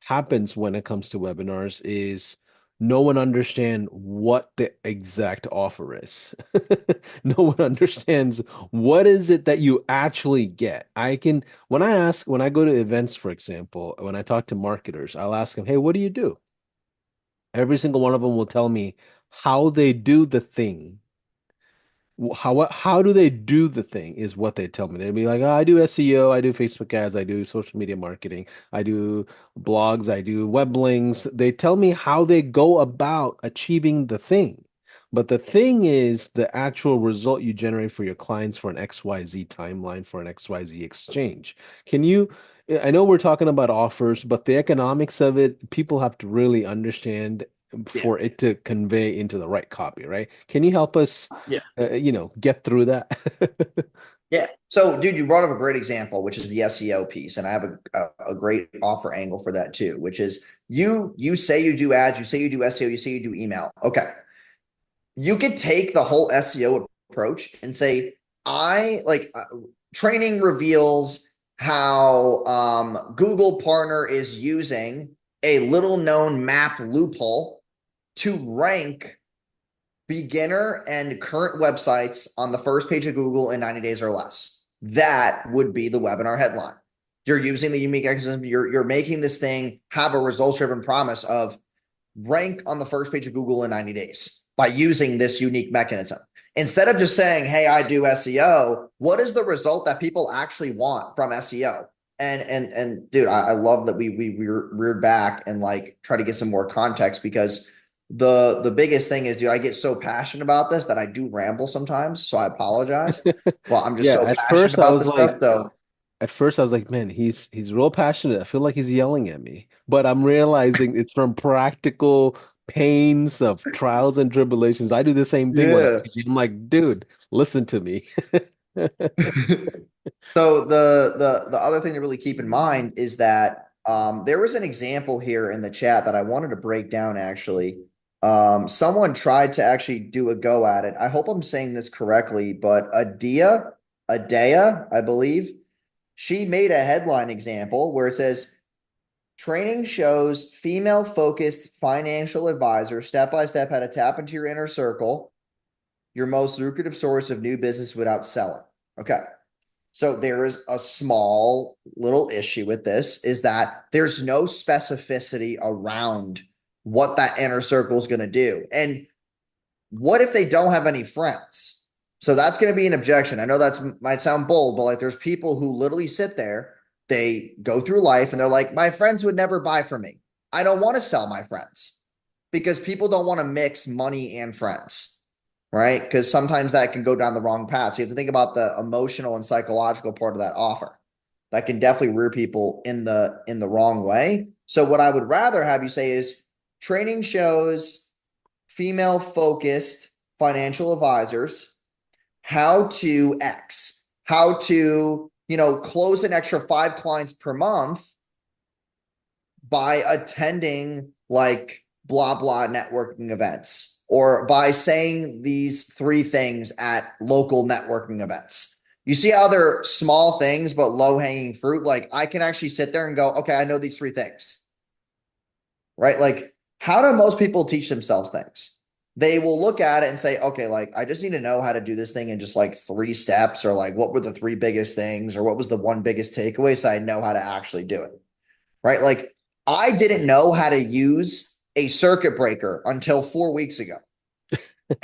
happens when it comes to webinars is no one understand what the exact offer is. No one understands what is it that you actually get. When I go to events, for example, when I talk to marketers, I'll ask them, hey, what do you do? Every single one of them will tell me how they do the thing. How do they do the thing is what they tell me. They'd be like, oh, I do SEO, I do Facebook ads, I do social media marketing, I do blogs, I do web links. They tell me how they go about achieving the thing. But the thing is the actual result you generate for your clients for an XYZ timeline, for an XYZ exchange. Can you, I know we're talking about offers, but the economics of it, people have to really understand
yeah,
for it to convey into the right copy, right? Can you help us?
yeah,
Get through that.
yeah. So, dude, you brought up a great example, which is the SEO piece, and I have a great offer angle for that too, which is you say you do ads, you say you do SEO, you say you do email. Okay, you could take the whole SEO approach and say, I like training reveals how Google Partner is using a little known map loophole to rank beginner and current websites on the first page of Google in 90 days or less. That would be the webinar headline. You're using the unique mechanism. You're making this thing have a results driven promise of rank on the first page of Google in 90 days by using this unique mechanism. Instead of just saying, hey, I do SEO, what is the result that people actually want from SEO? And dude, I love that we reared back and like try to get some more context because the biggest thing is, dude, I get so passionate about this that I do ramble sometimes. So I apologize. But I'm just
Yeah,
so passionate about this stuff. So
at first I was like, man, he's real passionate. I feel like he's yelling at me. But I'm realizing it's from practical pains of trials and tribulations. I do the same thing when I
yeah.
teach you. I'm like, dude, listen to me.
So the other thing to really keep in mind is that there was an example here in the chat that I wanted to break down actually. Someone tried to actually do a go at it. I hope I'm saying this correctly, but Adea, I believe, she made a headline example where it says training shows female focused financial advisor step by step how to tap into your inner circle, your most lucrative source of new business without selling. Okay. So there is a small little issue with this is that there's no specificity around what that inner circle is going to do. And what if they don't have any friends? So that's going to be an objection. I know that's might sound bold, but like there's people who literally sit there, they go through life and they're like, my friends would never buy from me. I don't want to sell my friends because people don't want to mix money and friends, right? Because sometimes that can go down the wrong path. So you have to think about the emotional and psychological part of that offer. That can definitely rear people in the wrong way. So what I would rather have you say is training shows female focused financial advisors how to X, how to, close an extra 5 clients per month by attending like blah, blah networking events, or by saying these three things at local networking events. You see how they're small things, but low hanging fruit? Like I can actually sit there and go, okay, I know these three things, right? Like, how do most people teach themselves things? They will look at it and say, okay, like I just need to know how to do this thing in just like three steps, or like what were the three biggest things, or what was the one biggest takeaway, so I know how to actually do it, right? Like I didn't know how to use a circuit breaker until 4 weeks ago.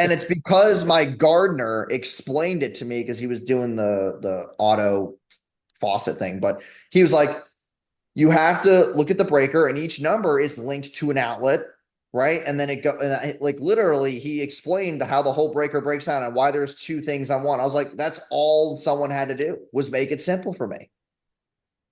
And it's because my gardener explained it to me because he was doing the auto faucet thing. But he was like, you have to look at the breaker, and each number is linked to an outlet, right? And then it go like literally he explained how the whole breaker breaks down and why there's two things on one. I was like, that's all someone had to do was make it simple for me.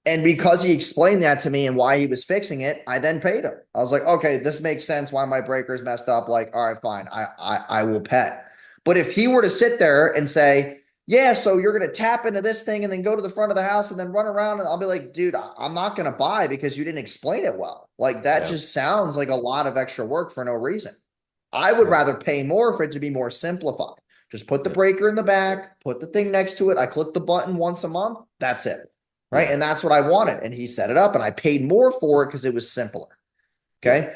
And because he explained that to me and why he was fixing it, I then paid him. I was like, okay, this makes sense why my breaker's messed up. Like, all right, fine, I will pay. But if he were to sit there and say, yeah, so you're gonna tap into this thing and then go to the front of the house and then run around, and I'll be like, dude, I'm not gonna buy because you didn't explain it well. Like that
Yeah.
just sounds like a lot of extra work for no reason. I would
Yeah.
rather pay more for it to be more simplified. Just put the
Yeah.
breaker in the back, put the thing next to it. I click the button once a month. That's it. Right.
Yeah.
And that's what I wanted. And he set it up and I paid more for it because it was simpler.
Yeah.
Okay.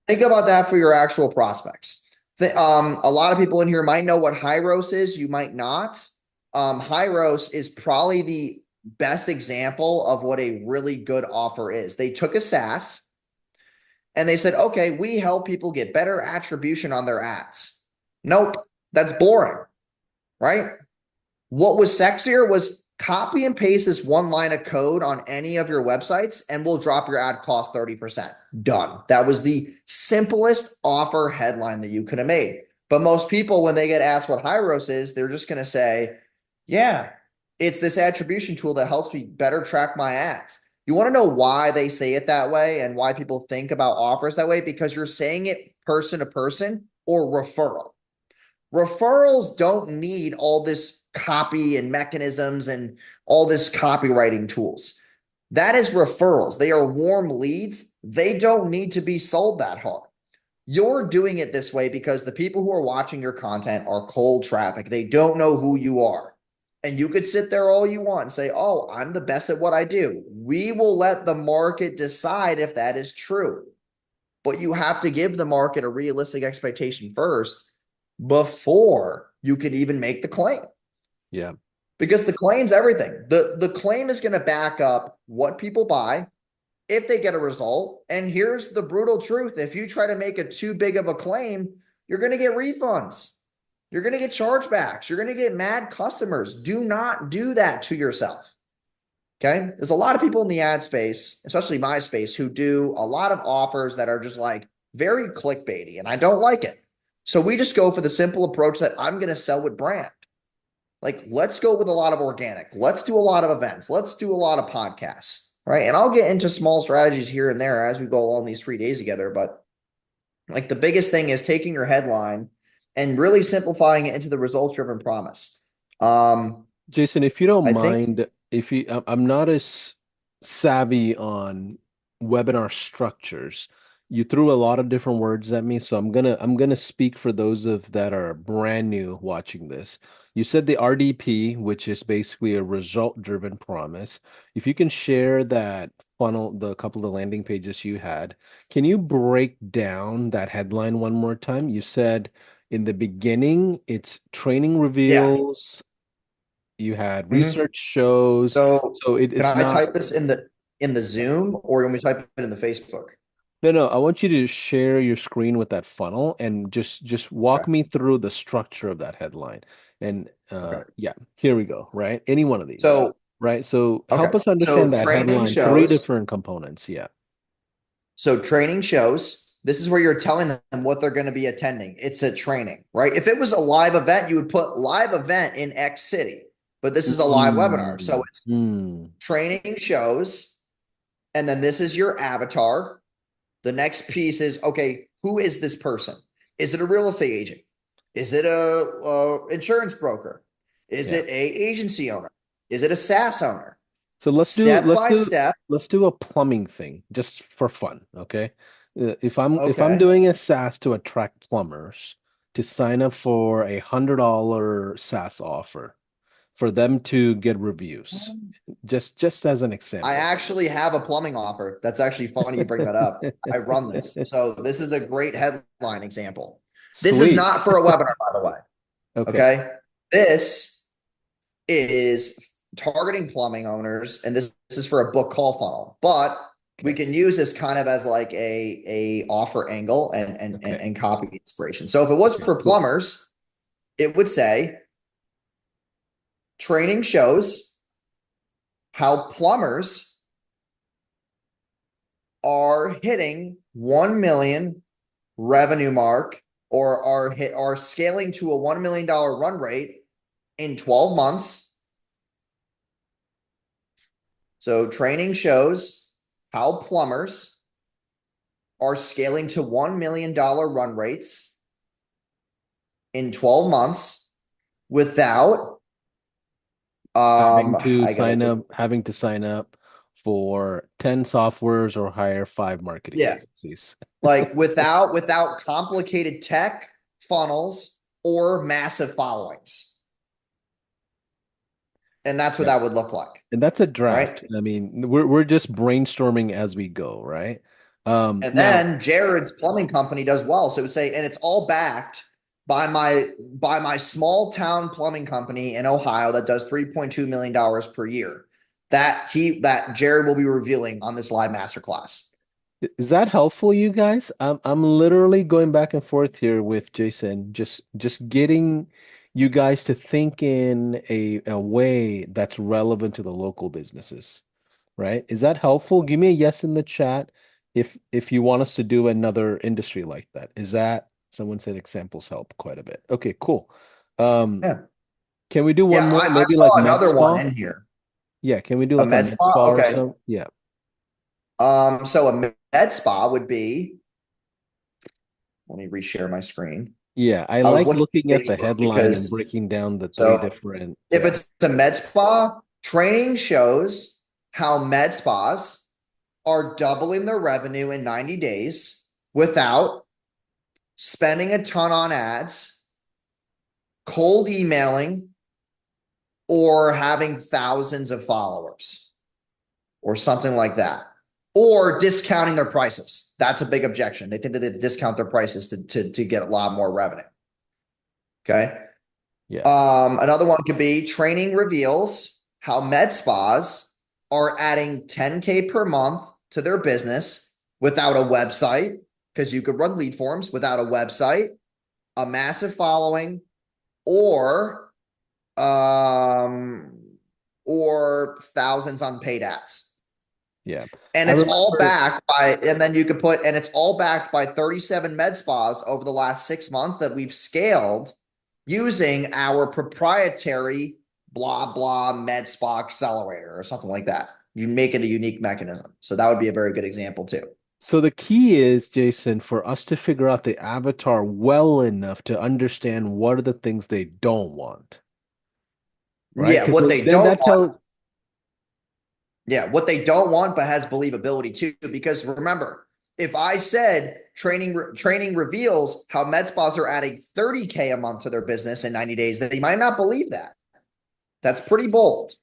Think about that for your actual prospects. A lot of people in here might know what Hyros is. You might not. Hyros is probably the best example of what a really good offer is. They took a SaaS and they said, okay, we help people get better attribution on their ads. Nope. That's boring. Right. What was sexier was copy and paste this one line of code on any of your websites and we'll drop your ad cost 30%. Done. That was the simplest offer headline that you could have made. But most people, when they get asked what Hyros is, they're just going to say, yeah, it's this attribution tool that helps me better track my ads. You want to know why they say it that way and why people think about offers that way? Because you're saying it person to person or referral. Referrals don't need all this copy and mechanisms and all this copywriting tools. That is referrals. They are warm leads. They don't need to be sold that hard. You're doing it this way because the people who are watching your content are cold traffic. They don't know who you are. And you could sit there all you want and say, oh, I'm the best at what I do. We will let the market decide if that is true. But you have to give the market a realistic expectation first before you can even make the claim.
Yeah.
Because the claim's everything. The claim is going to back up what people buy if they get a result. And here's the brutal truth. If you try to make it too big of a claim, you're going to get refunds. You're going to get chargebacks. You're going to get mad customers. Do not do that to yourself. Okay. There's a lot of people in the ad space, especially my space, who do a lot of offers that are just like very clickbaity, and I don't like it. So we just go for the simple approach that I'm going to sell with brand. Like, let's go with a lot of organic. Let's do a lot of events. Let's do a lot of podcasts. Right. And I'll get into small strategies here and there as we go along these 3 days together. But like the biggest thing is taking your headline and really simplifying it into the results driven promise. Um,
Jason, if you don't
I think,
mind, if you, I'm not as savvy on webinar structures. You threw a lot of different words at me, so I'm gonna speak for those of that are brand new watching this. You said the RDP, which is basically a result-driven promise. If you can share that funnel, the couple of landing pages you had, can you break down that headline one more time? You said in the beginning, it's training
yeah.
reveals, you had
Mhm.
research shows,
So
so
can
it's
I
not.
type this in the
Yeah.
Zoom, or can we type it in the Facebook?
No, no, I want you to share your screen with that funnel and just walk
Okay.
me through the structure of that headline. And
Okay.
yeah, here we go, right? Any one of these,
So
right? So
okay.
help us
So
understand that
training
headline, three
shows.
different components. Yeah.
So training shows. This is where you're telling them what they're going to be attending. It's a training, right? If it was a live event, you would put live event in X city, but this is a live webinar. So
Mm,
it's
mm,
training shows, and then this is your avatar. The next piece is, okay, who is this person? Is it a real estate agent? Is it a insurance broker? Is
yeah.
it a agency owner? Is it a SaaS owner?
So let's do
Step
let's
by
do
step.
let's do a plumbing thing just for fun, okay? If I'm
Okay.
doing a SaaS to attract plumbers to sign up for $100 SaaS offer for them to get reviews, just as an
I
example.
actually have a plumbing offer. That's actually funny you bring that up. I run this. So this is a great headline example. This is
Sweet.
not for a webinar, by the way.
Okay.
Okay. This is targeting plumbing owners, and this is for a book call funnel. But we
Okay.
can use this kind of as like a offer angle
Okay.
and copy inspiration. So if it was
Okay.
for
Cool.
plumbers, it would say training shows how plumbers are hitting 1 million revenue mark or are scaling to a $1 million run rate in 12 months. So training shows how plumbers are scaling to $1 million run rates in 12 months without I gotta look.
Having to sign up for 10 softwares or hire five marketing
Yeah,
agencies.
like without complicated tech funnels or massive followings. And that's what
Yeah.
that would look like,
And that's a
right?
draft. I mean, we're just brainstorming as we go, right?
And
Now,
then Jared's plumbing company does well. So it would say, and it's all backed by my small town plumbing company in Ohio that does $3.2 million per year. That Jared will be revealing on this live masterclass.
is that helpful, you guys? I'm literally going back and forth here with Jason, just getting you guys to think in a way that's relevant to the local businesses, right? Is that helpful? Give me a yes in the chat if you want us to do another industry like that. Is that someone said examples help quite a bit. Okay, cool. Um,
Yeah.
can we do
Yeah,
one more?
I
Maybe like
saw
med
another one
spa?
in here.
Yeah, can we do
A
like a
med
med
spa.
spa or
Okay.
so? Yeah.
So a med spa would be, let me reshare my screen.
Yeah, I
I was
like
looking
looking
at
at the
Facebook
headline and
because
breaking down the three
so
different,
if
yeah.
it's a med spa, training shows how med spas are doubling their revenue in 90 days without spending a ton on ads, cold emailing, or having thousands of followers or something like that, or discounting their prices. That's a big objection. They think that they discount their prices to get a lot more revenue. Okay.
Yeah.
Another one could be training reveals how med spas are adding 10K per month to their business without a website, because you could run lead forms without a website, a massive following, or um thousands on paid ads.
Yeah.
And
I
it's all
remember,
backed by, and then you could put, and it's all backed by 37 med spas over the last 6 months that we've scaled using our proprietary blah, blah med spa accelerator or something like that. You make it a unique mechanism. So that would be a very good example too.
so the key is, Jason, for us to figure out the avatar well enough to understand what are the things they don't want, right?
Yeah,
Because
what they
then
don't
that
want.
tells,
Yeah, what they don't want, but has believability too. Because remember, if I said training reveals how med spas are adding 30K a month to their business in 90 days, they might not believe that. That's pretty bold.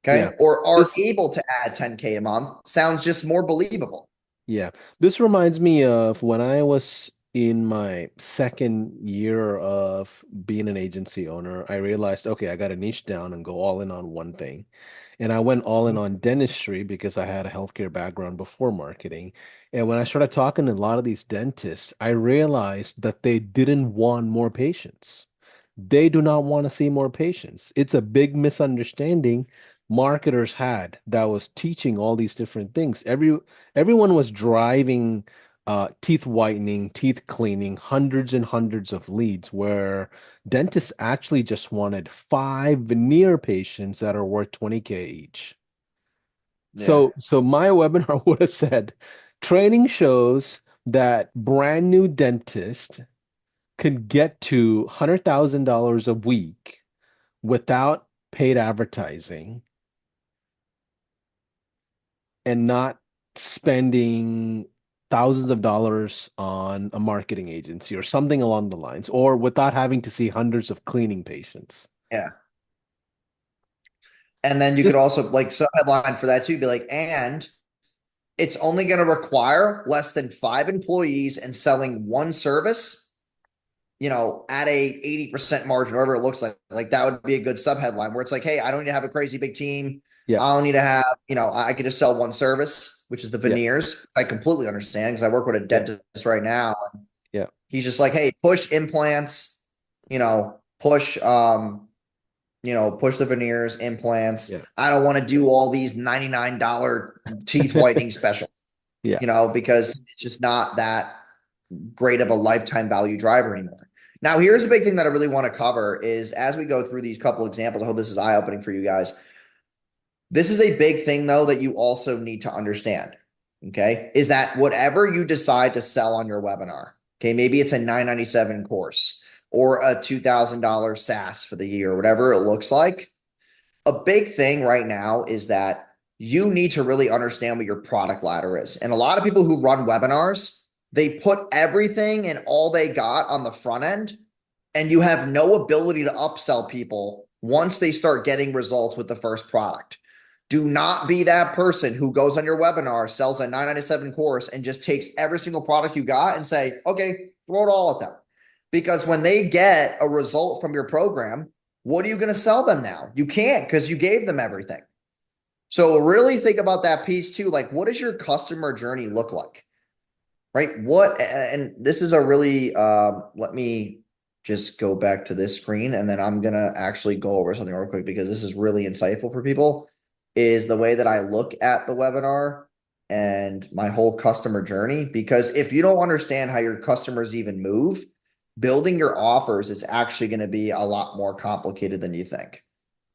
yeah.
Okay. Or are
This,
able to add 10K a month sounds just more believable.
yeah. This reminds me of when I was in my second year of being an agency owner, I realized, okay, I got to niche down and go all in on one thing. And I went all in on dentistry because I had a healthcare background before marketing. And when I started talking to a lot of these dentists, I realized that they didn't want more patients. They do not want to see more patients. It's a big misunderstanding marketers had that was teaching all these different things. Everyone was driving teeth whitening, teeth cleaning, hundreds and hundreds of leads, where dentists actually just wanted five veneer patients that are worth 20K each.
Yeah.
So my webinar would have said, training shows that brand new dentists could get to $100,000 a week without paid advertising and not spending thousands of dollars on a marketing agency or something along the lines, or without having to see hundreds of cleaning patients.
Yeah. And then you could
Just
also like some headline for that too, be like, and it's only going to require less than 5 employees and selling one service, at a 80% margin, whatever it looks like. Like that would be a good sub headline where it's like, hey, I don't need to have a crazy big team.
yeah,
I don't need to have, I could just sell one service, which is the
yeah,
veneers. I completely understand because I work with a
yeah,
dentist right now.
yeah,
He's just like, hey, push implants, push push the veneers, implants.
yeah,
I don't want to do all these $99 teeth whitening specials,
yeah,
because it's just not that great of a lifetime value driver anymore. Now, here's a big thing that I really want to cover is as we go through these couple examples, I hope this is eye-opening for you guys. This is a big thing, though, that you also need to understand, okay, is that whatever you decide to sell on your webinar, okay, maybe it's a $997 course or a $2,000 SaaS for the year, whatever it looks like. A big thing right now is that you need to really understand what your product ladder is. And a lot of people who run webinars, they put everything and all they got on the front end, and you have no ability to upsell people once they start getting results with the first product. Do not be that person who goes on your webinar, sells a 997 course, and just takes every single product you got and say, okay, throw it all at them. Because when they get a result from your program, what are you going to sell them now? You can't because you gave them everything. So really think about that piece too. Like, what does your customer journey look like? Right? And this is a really, let me just go back to this screen and then I'm going to actually go over something real quick because this is really insightful for people is the way that I look at the webinar and my whole customer journey. Because if you don't understand how your customers even move, building your offers is actually going to be a lot more complicated than you think.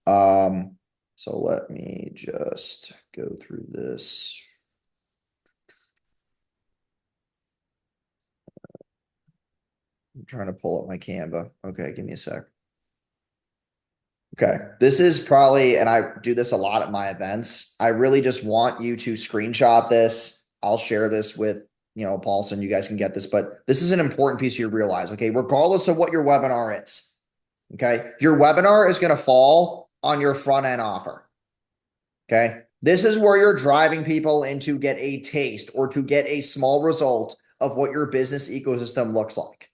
So let me just go through this. I'm trying to pull up my Canva. Okay, give me a sec. Okay, this is probably, and I do this a lot at my events. I really just want you to screenshot this. I'll share this with, Paulson, you guys can get this, but this is an important piece you realize, okay, regardless of what your webinar is, okay, your webinar is going to fall on your front end offer, okay? This is where you're driving people in to get a taste or to get a small result of what your business ecosystem looks like.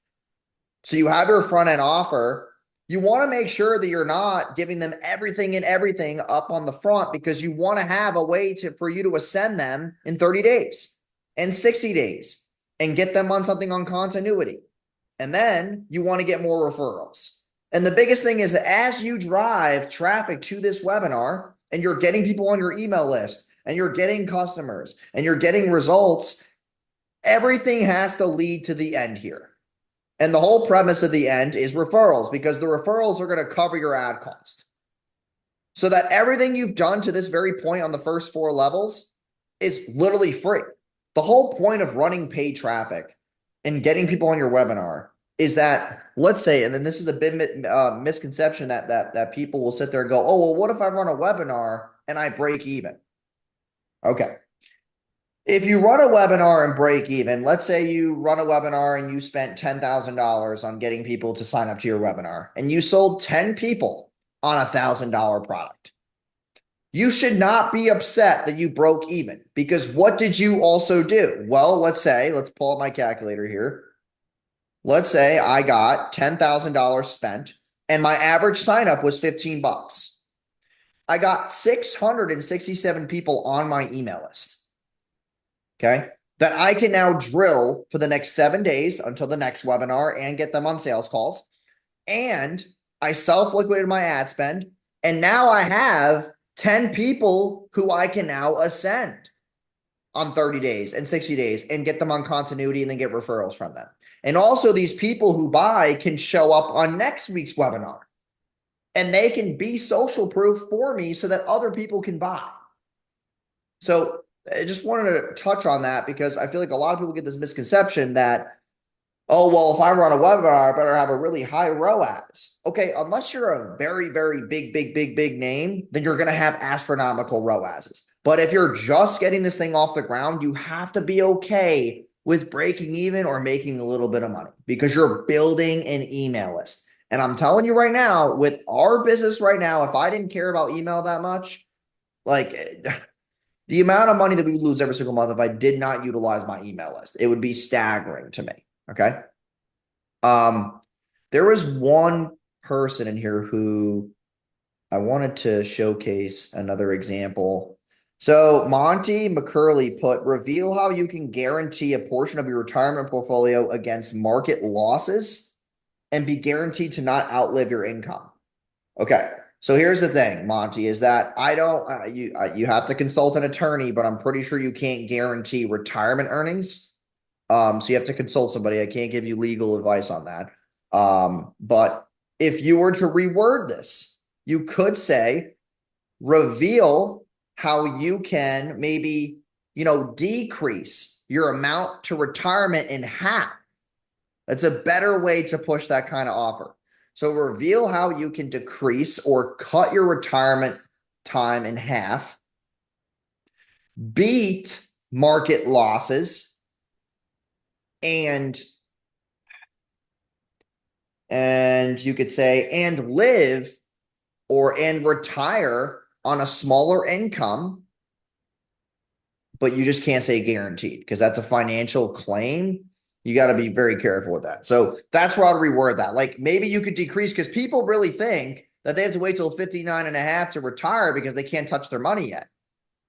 So you have your front end offer. You want to make sure that you're not giving them everything and everything up on the front because you want to have a way for you to ascend them in 30 days and 60 days and get them on something on continuity. And then you want to get more referrals. And the biggest thing is that as you drive traffic to this webinar and you're getting people on your email list and you're getting customers and you're getting results, everything has to lead to the end here. And the whole premise of the end is referrals because the referrals are going to cover your ad cost. So that everything you've done to this very point on the first 4 levels is literally free. The whole point of running paid traffic and getting people on your webinar is that, let's say, and then this is a big misconception that people will sit there and go, oh, well, what if I run a webinar and I break even? Okay. If you run a webinar and break even, let's say you run a webinar and you spent $10,000 on getting people to sign up to your webinar and you sold 10 people on a $1,000 product. You should not be upset that you broke even because what did you also do? Well, let's pull up my calculator here. Let's say I got $10,000 spent and my average sign up was 15 bucks. I got 667 people on my email list. Okay, that I can now drill for the next 7 days until the next webinar and get them on sales calls. And I self-liquidated my ad spend. And now I have 10 people who I can now ascend on 30 days and 60 days and get them on continuity and then get referrals from them. And also these people who buy can show up on next week's webinar and they can be social proof for me so that other people can buy. So I just wanted to touch on that because I feel like a lot of people get this misconception that, oh, well, if I run a webinar, I better have a really high ROAS. Okay, unless you're a very, very big name, then you're going to have astronomical ROASes. But if you're just getting this thing off the ground, you have to be okay with breaking even or making a little bit of money because you're building an email list. And I'm telling you right now, with our business right now, if I didn't care about email that much, like the amount of money that we would lose every single month if I did not utilize my email list, it would be staggering to me. Okay. Um, there was one person in here who I wanted to showcase another example. So Monty McCurley put, reveal how you can guarantee a portion of your retirement portfolio against market losses and be guaranteed to not outlive your income. Okay. So here's the thing, Monty, is that I don't you have to consult an attorney, but I'm pretty sure you can't guarantee retirement earnings. So you have to consult somebody. I can't give you legal advice on that. But if you were to reword this, you could say, reveal how you can maybe, decrease your amount to retirement in half. That's a better way to push that kind of offer. So reveal how you can decrease or cut your retirement time in half, beat market losses, and you could say and live and retire on a smaller income, but you just can't say guaranteed because that's a financial claim. You got to be very careful with that. So that's where I'd reword that. Like maybe you could decrease because people really think that they have to wait till 59 and a half to retire because they can't touch their money yet.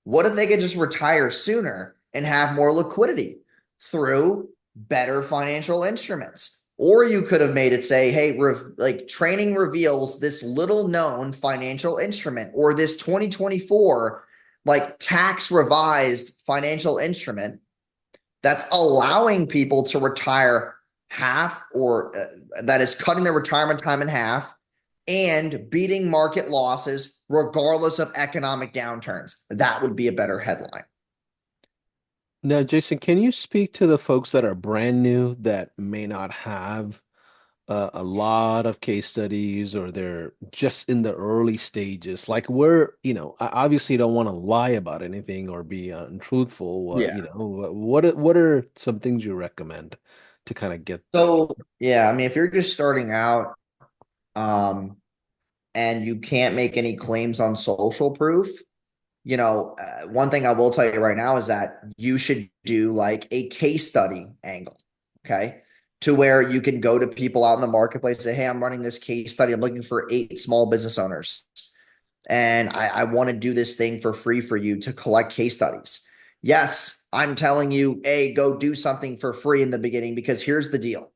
What if they could just retire sooner and have more liquidity through better financial instruments? Or you could have made it say, hey, like training reveals this little known financial instrument or this 2024 like tax revised financial instrument that's allowing people to retire half or that is cutting their retirement time in half and beating market losses regardless of economic downturns. That would be a better headline.
Now, Jason, can you speak to the folks that are brand new that may not have a lot of case studies or they're just in the early stages? Like we're, I obviously don't want to lie about anything or be untruthful.
Yeah.
What are some things you recommend to kind of get that?
So, yeah, I mean, if you're just starting out, um, and you can't make any claims on social proof, one thing I will tell you right now is that you should do like a case study angle, okay? To where you can go to people out in the marketplace and say, hey, I'm running this case study. I'm looking for 8 small business owners. And I want to do this thing for free for you to collect case studies. Yes, I'm telling you, hey, go do something for free in the beginning because here's the deal.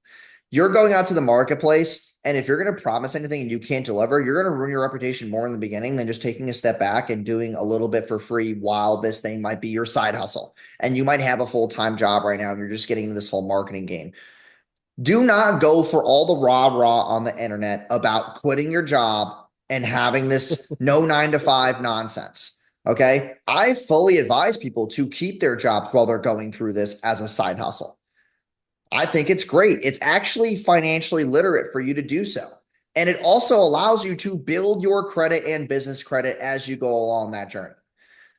You're going out to the marketplace, and if you're going to promise anything and you can't deliver, you're going to ruin your reputation more in the beginning than just taking a step back and doing a little bit for free while this thing might be your side hustle. And you might have a full-time job right now and you're just getting into this whole marketing game. Do not go for all the rah-rah on the internet about quitting your job and having this no 9 to 5 nonsense. Okay. I fully advise people to keep their jobs while they're going through this as a side hustle. I think it's great. It's actually financially literate for you to do so. And it also allows you to build your credit and business credit as you go along that journey.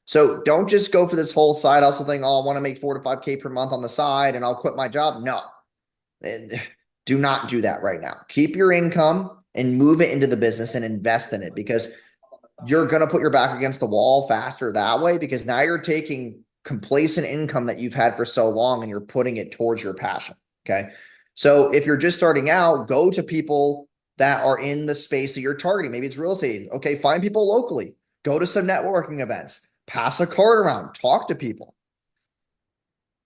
So don't just go for this whole side hustle thing. Oh, I want to make 4 to 5K per month on the side and I'll quit my job. No, and do not do that right now. Keep your income and move it into the business and invest in it because you're going to put your back against the wall faster that way because now you're taking complacent income that you've had for so long and you're putting it towards your passion. Okay. So if you're just starting out, go to people that are in the space that you're targeting. Maybe it's real estate. Okay. Find people locally, go to some networking events, pass a card around, talk to people.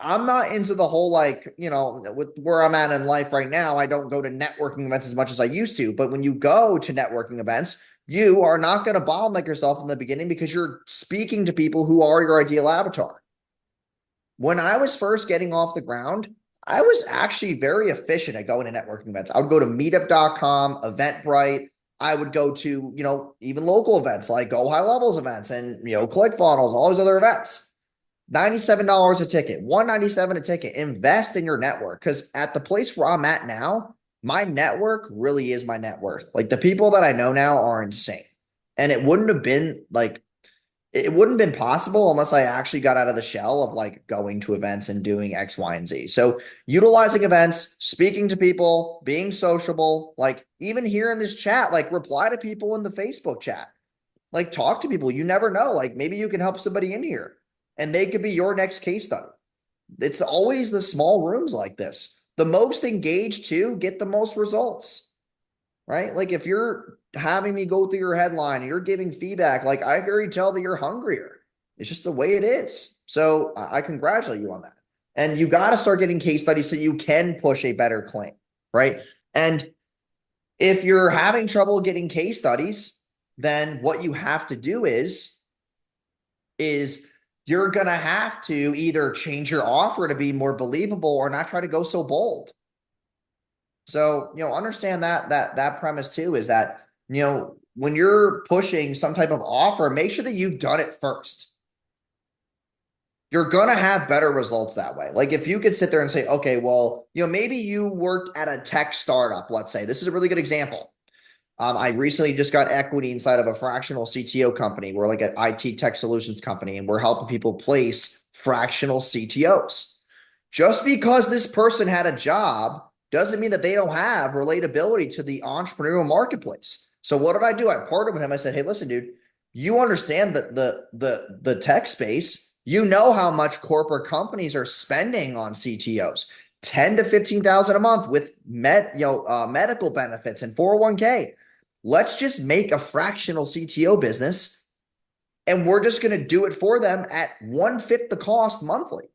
I'm not into the whole with where I'm at in life right now. I don't go to networking events as much as I used to. But when you go to networking events, you are not going to bottleneck yourself in the beginning because you're speaking to people who are your ideal avatar. When I was first getting off the ground, I was actually very efficient at going to networking events. I would go to meetup.com, Eventbrite. I would go to, even local events like Go High Levels events and, ClickFunnels and all these other events. $97 a ticket, $197 a ticket. Invest in your network because at the place where I'm at now, my network really is my net worth. Like the people that I know now are insane. And it wouldn't have been like it wouldn't have been possible unless I actually got out of the shell of like going to events and doing X, Y, and Z. So utilizing events, speaking to people, being sociable, like even here in this chat, like reply to people in the Facebook chat, like talk to people. You never know. Like maybe you can help somebody in here and they could be your next case study. It's always the small rooms like this. The most engaged too get the most results, right? Like if you're having me go through your headline and you're giving feedback, like I can already tell that you're hungrier. It's just the way it is. So I congratulate you on that. And you got to start getting case studies so you can push a better claim, right? And if you're having trouble getting case studies, then what you have to do is you're going to have to either change your offer to be more believable or not try to go so bold. So, understand that premise too is that, when you're pushing some type of offer, make sure that you've done it first. You're going to have better results that way. Like if you could sit there and say, okay, well, maybe you worked at a tech startup, let's say. This is a really good example. I recently just got equity inside of a fractional CTO company. We're like an IT tech solutions company, and we're helping people place fractional CTOs. Just because this person had a job doesn't mean that they don't have relatability to the entrepreneurial marketplace. So what did I do? I partnered with him. I said, hey, listen, dude, you understand the tech space. You know how much corporate companies are spending on CTOs. 10 to 15,000 a month with medical benefits and 401k. Let's just make a fractional CTO business and we're just going to do it for them at 1/5 the cost monthly.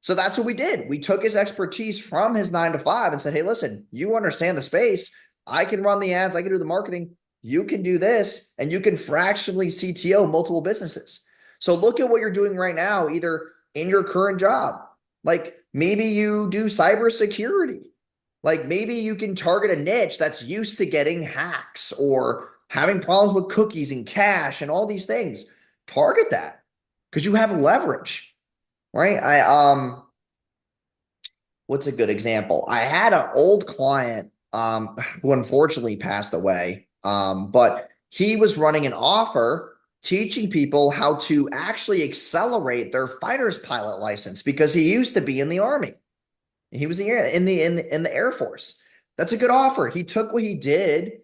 So that's what we did. We took his expertise from his 9 to 5 and said, hey, listen, you understand the space. I can run the ads. I can do the marketing. You can do this and you can fractionally CTO multiple businesses. So look at what you're doing right now, either in your current job. Like maybe you do cybersecurity. Like maybe you can target a niche that's used to getting hacks or having problems with cookies and cache and all these things. Target that because you have leverage, right? What's a good example? I had an old client who unfortunately passed away. But he was running an offer teaching people how to actually accelerate their fighter's pilot license because he used to be in the Army. He was in the Air Force. That's a good offer. He took what he did,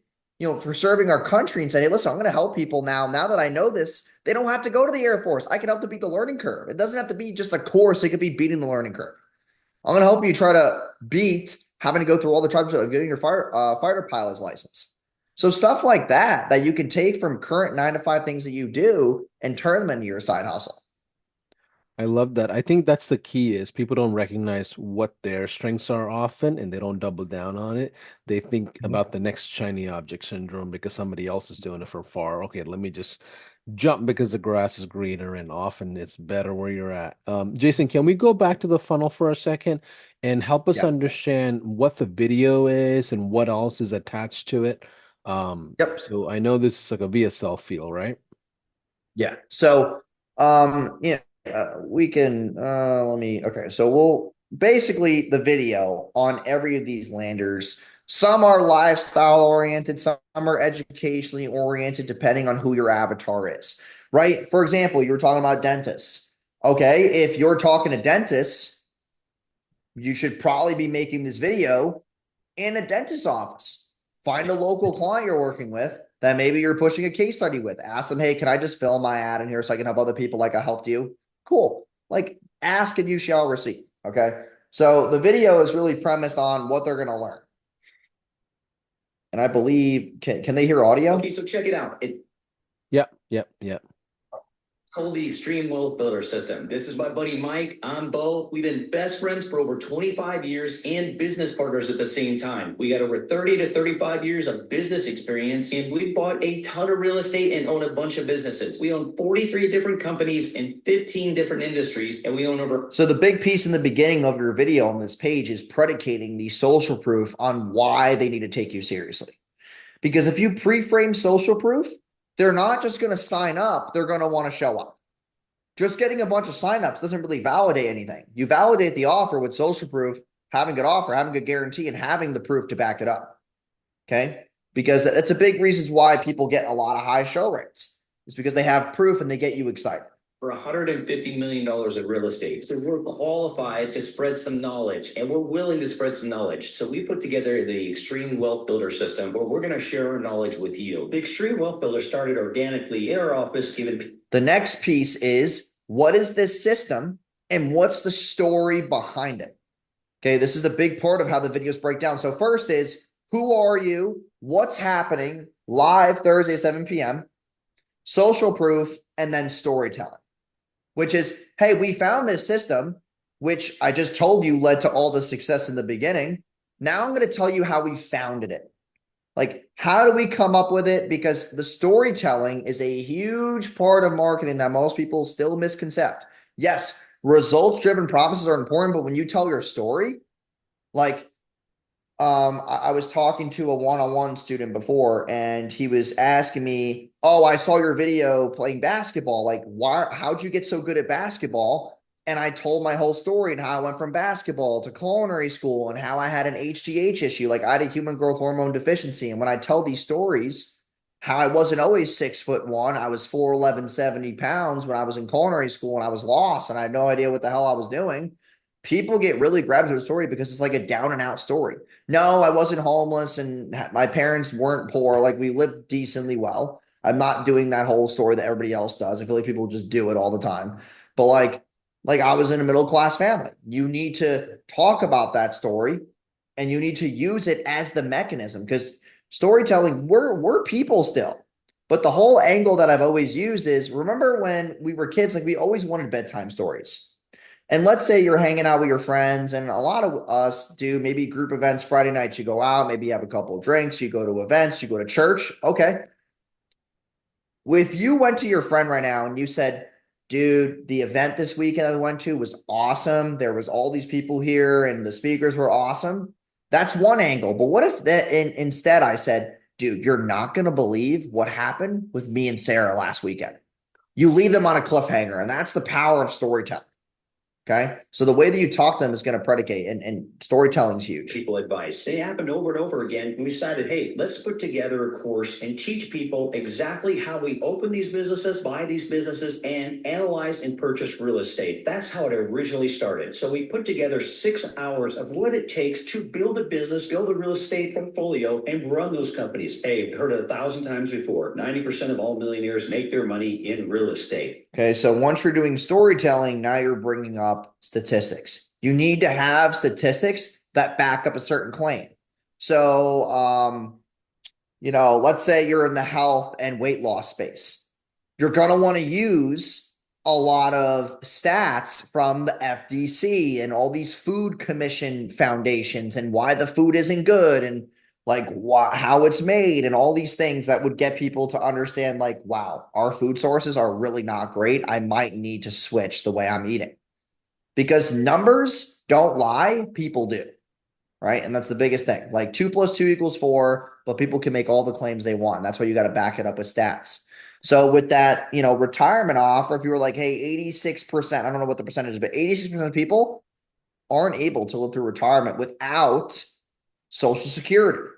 for serving our country and said, hey, listen, I'm going to help people now. Now that I know this, they don't have to go to the Air Force. I can help to beat the learning curve. It doesn't have to be just a course. It could be beating the learning curve. I'm going to help you try to beat having to go through all the trouble of getting your fighter pilot's license. So stuff like that you can take from current 9 to 5 things that you do and turn them into your side hustle.
I love that. I think that's the key is people don't recognize what their strengths are often and they don't double down on it. They think about the next shiny object syndrome because somebody else is doing it from far. Okay, let me just jump because the grass is greener and often it's better where you're at. Jason, can we go back to the funnel for a second and help us
Yeah.
understand what the video is and what else is attached to it?
Yep.
So I know this is like a VSL feel, right?
Yeah. So, we can, okay. So we'll basically the video on every of these landers. Some are lifestyle oriented, some are educationally oriented, depending on who your avatar is, right? For example, you were talking about dentists. Okay. If you're talking to dentists, you should probably be making this video in a dentist's office. Find a local client you're working with that maybe you're pushing a case study with. Ask them, hey, can I just film my ad in here so I can help other people like I helped you? Cool. Like ask and you shall receive. Okay. So the video is really premised on what they're going to learn. And I believe, can they hear audio?
Okay, so check it out.
Yep, yep, yep.
Called the Extreme Wealth Builder System. This is my buddy Mike. I'm Bo. We've been best friends for over 25 years and business partners at the same time. We got over 30 to 35 years of business experience, and we bought a ton of real estate and own a bunch of businesses. We own 43 different companies in 15 different industries, and we own over.
So the big piece in the beginning of your video on this page is predicating the social proof on why they need to take you seriously. Because if you pre-frame social proof, they're not just going to sign up, they're going to want to show up. Just getting a bunch of signups doesn't really validate anything. You validate the offer with social proof, having a good offer, having a good guarantee, and having the proof to back it up. Okay? Because that's a big reason why people get a lot of high show rates. It's because they have proof and they get you excited.
For $150 million of real estate. So we're qualified to spread some knowledge, and we're willing to spread some knowledge. So we put together the Extreme Wealth Builder system where we're going to share our knowledge with you. The Extreme Wealth Builder started organically in our office, giving.
The next piece is, what is this system and what's the story behind it? Okay, this is a big part of how the videos break down. So first is, who are you? What's happening? Live Thursday, 7 p.m. Social proof, and then storytelling, which is, hey, we found this system, which I just told you led to all the success in the beginning. Now I'm going to tell you how we founded it. Like, how do we come up with it? Because the storytelling is a huge part of marketing that most people still misconcept. Yes, results-driven promises are important, but when you tell your story, like, I was talking to a one-on-one student before, and he was asking me, "Oh, I saw your video playing basketball. Like, how'd you get so good at basketball?" And I told my whole story and how I went from basketball to culinary school and how I had an HGH issue. Like, I had a human growth hormone deficiency. And when I tell these stories, how I wasn't always 6'1", I was 4'11", 70 pounds when I was in culinary school, and I was lost and I had no idea what the hell I was doing. People get really grabbed to the story because it's like a down and out story. No, I wasn't homeless and my parents weren't poor. Like, we lived decently well. I'm not doing that whole story that everybody else does. I feel like people just do it all the time. But like I was in a middle class family. You need to talk about that story and you need to use it as the mechanism, because storytelling, we're people still. But the whole angle that I've always used is, remember when we were kids, like, we always wanted bedtime stories. And let's say you're hanging out with your friends, and a lot of us do maybe group events Friday nights. You go out, maybe you have a couple of drinks, you go to events, you go to church. Okay. If you went to your friend right now and you said, dude, the event this weekend I went to was awesome. There was all these people here and the speakers were awesome. That's one angle. But what if that instead I said, dude, you're not going to believe what happened with me and Sarah last weekend. You leave them on a cliffhanger, and that's the power of storytelling. Okay. So the way that you talk to them is going to predicate, and storytelling is huge.
People advice. They happened over and over again. And we decided, hey, let's put together a course and teach people exactly how we open these businesses, buy these businesses, and analyze and purchase real estate. That's how it originally started. So we put together 6 hours of what it takes to build a business, build a real estate portfolio, and run those companies. Hey, heard it 1,000 times before. 90% of all millionaires make their money in real estate.
Okay. So once you're doing storytelling, now you're bringing up statistics. You need to have statistics that back up a certain claim. So, let's say you're in the health and weight loss space. You're going to want to use a lot of stats from the FDC and all these food commission foundations and why the food isn't good and like how it's made and all these things that would get people to understand, like, wow, our food sources are really not great. I might need to switch the way I'm eating. Because numbers don't lie, people do, right? And that's the biggest thing. Like 2 + 2 = 4, but people can make all the claims they want. That's why you got to back it up with stats. So with that, retirement offer, if you were like, hey, 86%, I don't know what the percentage is, but 86% of people aren't able to live through retirement without Social Security.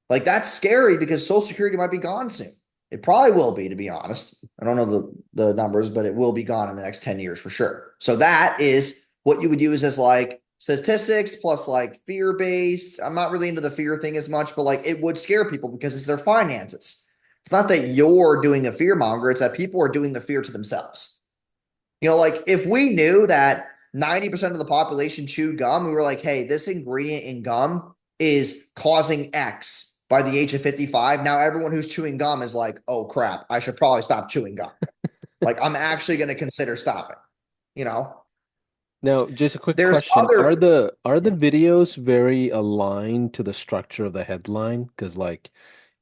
Like, that's scary because Social Security might be gone soon. It probably will be, to be honest. I don't know the numbers, but it will be gone in the next 10 years for sure. So that is what you would use as like statistics plus like fear-based. I'm not really into the fear thing as much, but like it would scare people because it's their finances. It's not that you're doing a fear monger. It's that people are doing the fear to themselves. Like if we knew that 90% of the population chewed gum, we were like, hey, this ingredient in gum is causing X by the age of 55. Now everyone who's chewing gum is like, oh crap, I should probably stop chewing gum. Like, I'm actually going to consider stopping, you know?
Now, just a quick
There's
question. Are
other,
the
yeah,
videos very aligned to the structure of the headline? Because like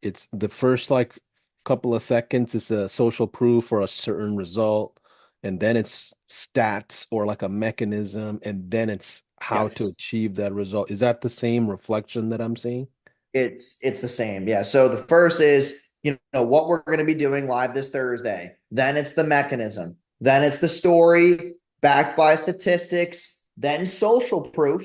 it's the first like couple of seconds is a social proof or a certain result, and then it's stats or like a mechanism, and then it's how to
yes,
achieve that result. Is that the same reflection that I'm seeing?
it's the same. Yeah. So the first is, what we're going to be doing live this Thursday. Then it's the mechanism. Then it's the story backed by statistics, then social proof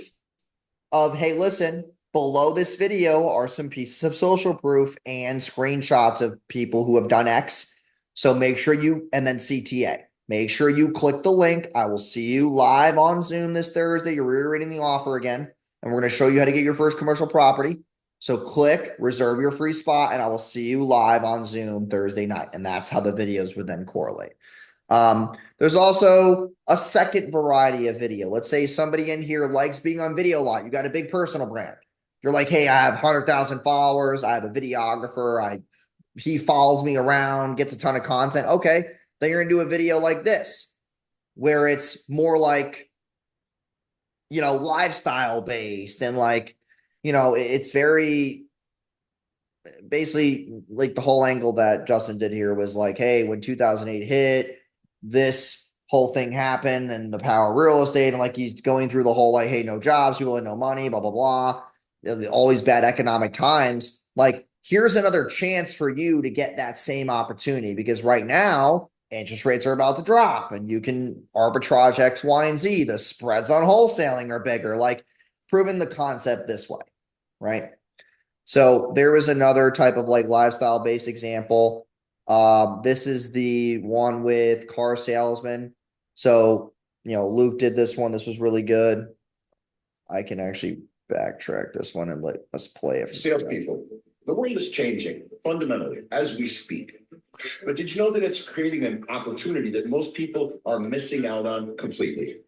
of, hey, listen, below this video are some pieces of social proof and screenshots of people who have done X. So make sure you, and then CTA. Make sure you click the link. I will see you live on Zoom this Thursday. You're reiterating the offer again, and we're going to show you how to get your first commercial property. So click, reserve your free spot, and I will see you live on Zoom Thursday night. And that's how the videos would then correlate. There's also a second variety of video. Let's say somebody in here likes being on video a lot. You got a big personal brand. You're like, hey, I have 100,000 followers. I have a videographer. He follows me around, gets a ton of content. Okay, then you're gonna do a video like this, where it's more like, lifestyle based, and like, it's very basically like the whole angle that Justin did here was like, hey, when 2008 hit, this whole thing happened, and the power of real estate, and like he's going through the whole like, hey, no jobs, people had no money, blah blah blah, all these bad economic times. Like, here's another chance for you to get that same opportunity, because right now interest rates are about to drop and you can arbitrage X, Y, and Z. The spreads on wholesaling are bigger, like proving the concept this way, right? So there was another type of like lifestyle based example. This is the one with car salesman. So, Luke did this one. This was really good. I can actually backtrack this one and let's play it.
Salespeople. The world is changing fundamentally as we speak. But did you know that it's creating an opportunity that most people are missing out on completely?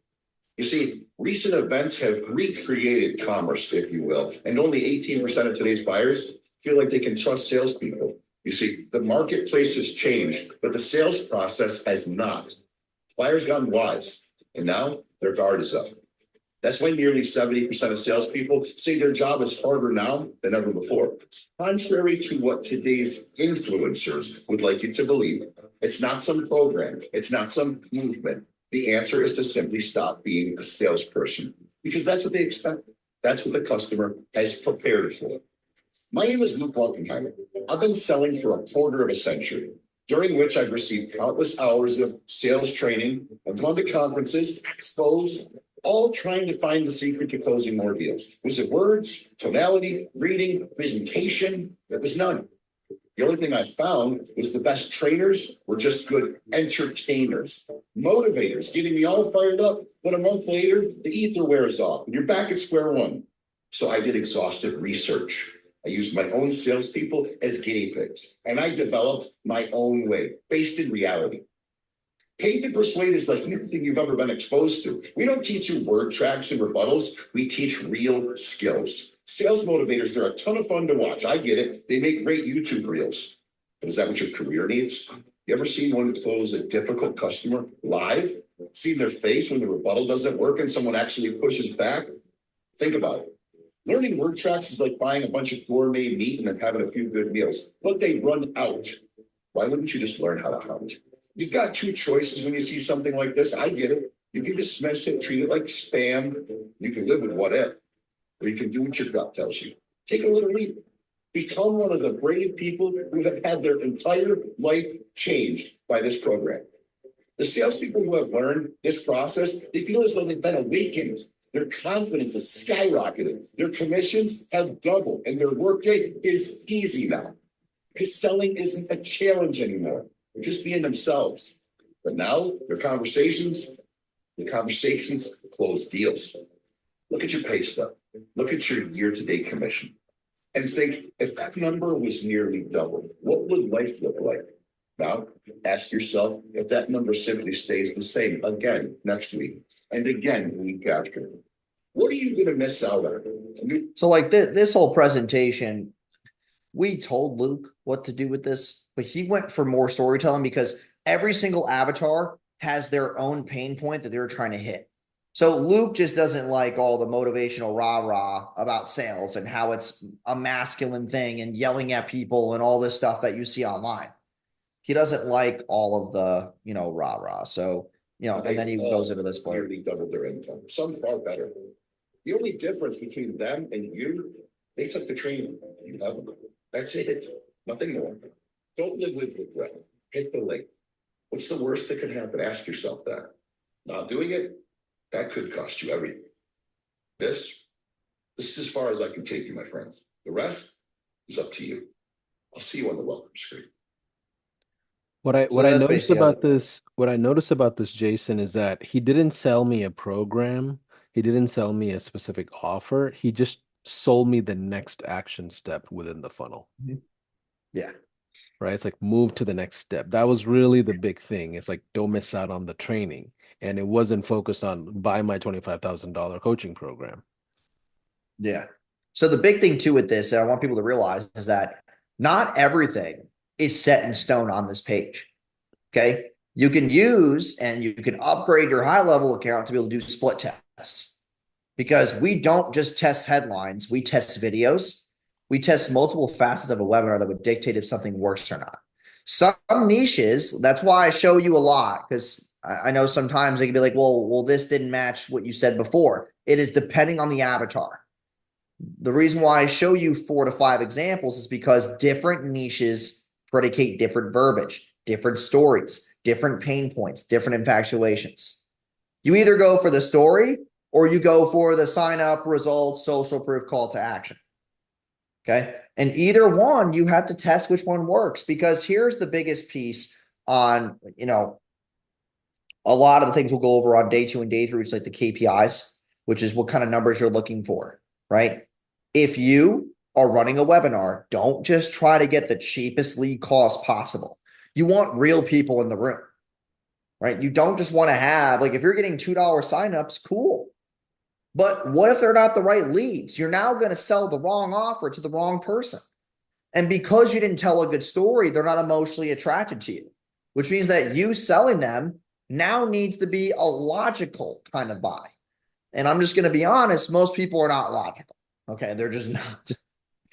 You see, recent events have recreated commerce, if you will, and only 18% of today's buyers feel like they can trust salespeople. You see, the marketplace has changed, but the sales process has not. Buyers gone wise, and now their guard is up. That's why nearly 70% of salespeople say their job is harder now than ever before. Contrary to what today's influencers would like you to believe, it's not some program, it's not some movement. The answer is to simply stop being a salesperson, because that's what they expect. That's what the customer has prepared for. My name is Luke Walkenheimer. I've been selling for a quarter of a century, during which I've received countless hours of sales training. I've gone to conferences, expos, all trying to find the secret to closing more deals. Was it words, tonality, reading, presentation? There was none. The only thing I found was the best trainers were just good entertainers, motivators, getting me all fired up. But a month later, the ether wears off and you're back at square one. So I did exhaustive research. I used my own salespeople as guinea pigs, and I developed my own way based in reality. Paid to persuade is like nothing you've ever been exposed to. We don't teach you word tracks and rebuttals. We teach real skills. Sales motivators, they're a ton of fun to watch. I get it. They make great YouTube reels. But is that what your career needs? You ever seen one close a difficult customer live? Seen their face when the rebuttal doesn't work and someone actually pushes back? Think about it. Learning word tracks is like buying a bunch of gourmet meat and then having a few good meals, but they run out. Why wouldn't you just learn how to hunt? You've got two choices when you see something like this. I get it. You can dismiss it, treat it like spam. You can live with what if, or you can do what your gut tells you. Take a little leap. Become one of the brave people who have had their entire life changed by this program. The salespeople who have learned this process, they feel as though they've been awakened. Their confidence is skyrocketed. Their commissions have doubled, and their workday is easy now. Because selling isn't a challenge anymore. They're just being themselves. But now the conversations close deals. Look at your pay stub. Look at your year-to-date commission. And think, if that number was nearly doubled, what would life look like? Now, ask yourself if that number simply stays the same again next week and again the week after. What are you going to miss out on?
So like this whole presentation, we told Luke what to do with this, but he went for more storytelling because every single avatar has their own pain point that they're trying to hit. So Luke just doesn't like all the motivational rah-rah about sales and how it's a masculine thing and yelling at people and all this stuff that you see online. He doesn't like all of the, rah-rah. So, and then he goes into this part.
Nearly doubled their income. Some far better. The only difference between them and you, they took the training. You haven't. That's it. Nothing more. Don't live with regret. Hit the link. What's the worst that could happen? Ask yourself that. Not doing it, that could cost you everything. This is as far as I can take you, my friends. The rest is up to you. I'll see you on the welcome screen.
So that's basically how
What I noticed about this, Jason, is that he didn't sell me a program. He didn't sell me a specific offer. He just sold me the next action step within the funnel.
yeah.
Right? It's like move to the next step. That was really the big thing. It's like don't miss out on the training. And it wasn't focused on buy my $25,000 coaching program.
Yeah. So the big thing too with this, that I want people to realize is that not everything is set in stone on this page. Okay. You can use and you can upgrade your high level account to be able to do split tests because we don't just test headlines, we test videos. We test multiple facets of a webinar that would dictate if something works or not. Some niches, that's why I show you a lot because I know sometimes they can be like, well, this didn't match what you said before. It is depending on the avatar. The reason why I show you 4 to 5 examples is because different niches predicate different verbiage, different stories, different pain points, different infatuations. You either go for the story or you go for the sign up, results, social proof, call to action. Okay. And either one, you have to test which one works because here's the biggest piece on, a lot of the things we'll go over on day 2 and day 3, which is like the KPIs, which is what kind of numbers you're looking for, right? If you are running a webinar, don't just try to get the cheapest lead cost possible. You want real people in the room, right? You don't just want to have, like, if you're getting $2 signups, cool. But what if they're not the right leads? You're now going to sell the wrong offer to the wrong person. And because you didn't tell a good story, they're not emotionally attracted to you, which means that you selling them now needs to be a logical kind of buy. And I'm just going to be honest, most people are not logical. Okay. They're just not.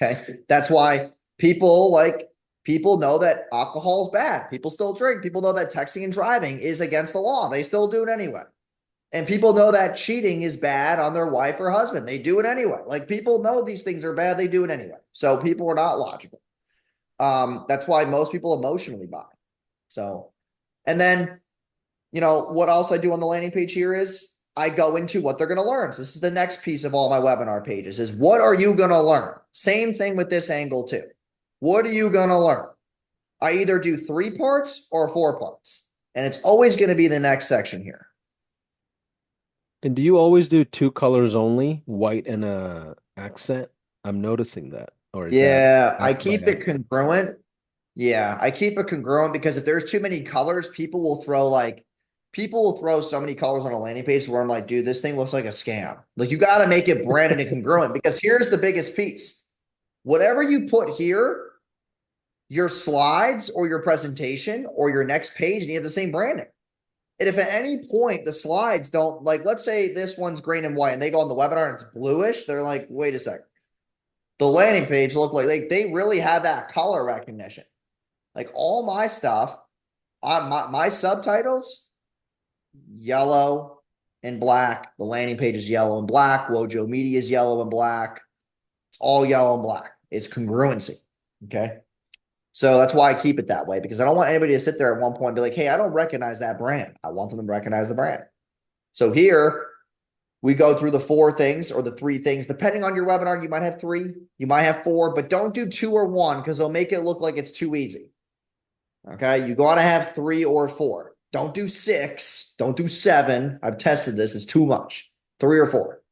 Okay. That's why people know that alcohol is bad. People still drink. People know that texting and driving is against the law. They still do it anyway. And people know that cheating is bad on their wife or husband. They do it anyway. Like people know these things are bad. They do it anyway. So people are not logical. That's why most people emotionally buy. So, and then, what else I do on the landing page here is I go into what they're going to learn. So this is the next piece of all my webinar pages is what are you going to learn? Same thing with this angle too. What are you going to learn? I either do 3 parts or 4 parts, and it's always going to be the next section here.
And do you always do 2 colors only, white and a accent? I'm noticing that. Or is that
Yeah, I
by
keep it
accident?
congruent. Yeah, I keep it congruent because if there's too many colors, people will throw so many colors on a landing page where I'm like, dude, this thing looks like a scam. Like you got to make it branded and congruent because here's the biggest piece. Whatever you put here, your slides or your presentation or your next page, and you have the same branding. And if at any point the slides don't, like, let's say this one's green and white and they go on the webinar and it's bluish, they're like, wait a second. The landing page look like they really have that color recognition. Like all my stuff on my subtitles, yellow and black. The landing page is yellow and black. Wojo Media is yellow and black. It's all yellow and black. It's congruency. Okay. So that's why I keep it that way because I don't want anybody to sit there at one point and be like, hey, I don't recognize that brand. I want them to recognize the brand. So here we go through the 4 things or the 3 things. Depending on your webinar, you might have 3, you might have 4, but don't do 2 or 1 because they'll make it look like it's too easy. Okay. You got to have 3 or 4. Don't do 6. Don't do 7. I've tested this. It's too much. 3 or 4.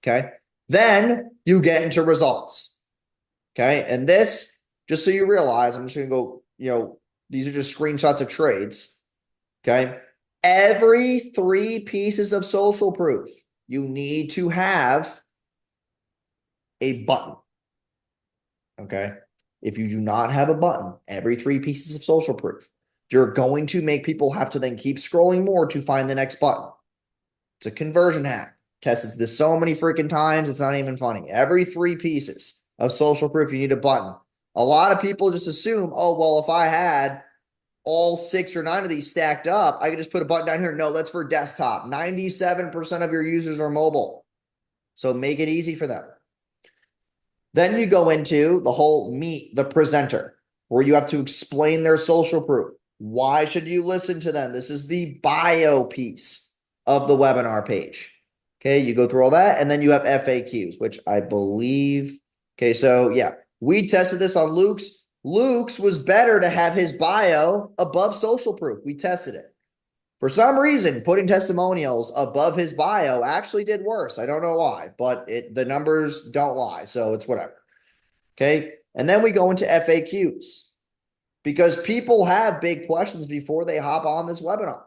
Okay. Then you get into results. Okay. And this, just so you realize, I'm just going to go, these are just screenshots of trades. Okay. Every 3 pieces of social proof, you need to have a button. Okay. If you do not have a button, every 3 pieces of social proof, you're going to make people have to then keep scrolling more to find the next button. It's a conversion hack. Tested this so many freaking times, it's not even funny. Every 3 pieces of social proof, you need a button. A lot of people just assume, oh, well, if I had all 6 or 9 of these stacked up, I could just put a button down here. No, that's for desktop. 97% of your users are mobile. So make it easy for them. Then you go into the whole meet the presenter, where you have to explain their social proof. Why should you listen to them? This is the bio piece of the webinar page. Okay, you go through all that, and then you have FAQs, which I believe. Okay, so yeah, we tested this on Luke's. Luke's was better to have his bio above social proof. We tested it. For some reason, putting testimonials above his bio actually did worse. I don't know why, but the numbers don't lie, so it's whatever. Okay. And then we go into FAQs because people have big questions before they hop on this webinar.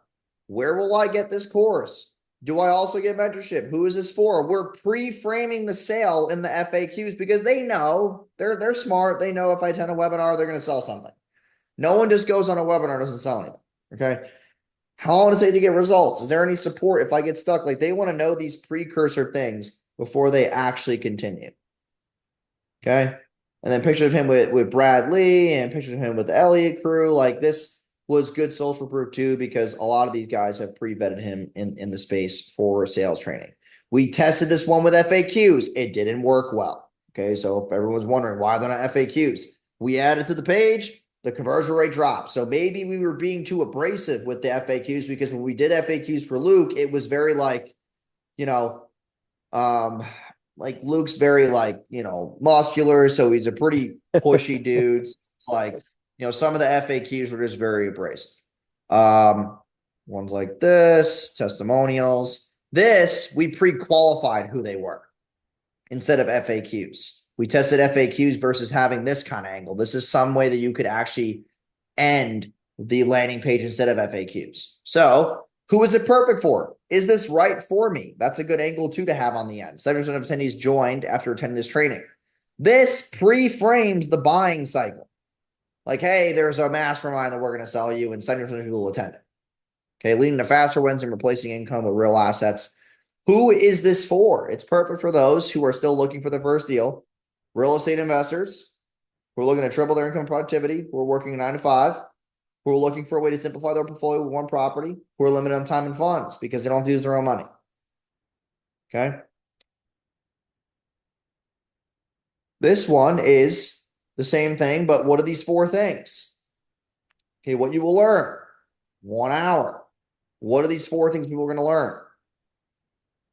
Where will I get this course? Do I also get mentorship? Who is this for? We're pre-framing the sale in the FAQs because they know they're smart. They know if I attend a webinar, they're going to sell something. No one just goes on a webinar and doesn't sell anything. Okay. How long does it take to get results? Is there any support if I get stuck? Like they want to know these precursor things before they actually continue. Okay. And then pictures of him with Brad Lee and pictures of him with the Elliott crew. Like this was good social proof too, because a lot of these guys have pre-vetted him in the space for sales training. We tested this one with FAQs. It didn't work well. Okay. So if everyone's wondering why they're not FAQs, we added to the page, the conversion rate dropped. So maybe we were being too abrasive with the FAQs because when we did FAQs for Luke, it was very like, you know, like Luke's very like, muscular, so he's a pretty pushy dude. It's like, some of the FAQs were just very abrasive. Ones like this, testimonials. This, we pre-qualified who they were instead of FAQs. We tested FAQs versus having this kind of angle. This is some way that you could actually end the landing page instead of FAQs. So who is it perfect for? Is this right for me? That's a good angle too to have on the end. 70% of attendees joined after attending this training. This pre-frames the buying cycle. Like, hey, there's a mastermind that we're going to sell you, and 70% of people will attend it. Okay, leading to faster wins and replacing income with real assets. Who is this for? It's perfect for those who are still looking for the first deal, real estate investors who are looking to triple their income productivity, who are working 9 to 5, who are looking for a way to simplify their portfolio with one property, who are limited on time and funds because they don't have to use their own money. Okay. This one is the same thing, but what are these 4 things? Okay, what you will learn. 1 hour. What are these 4 things people are going to learn?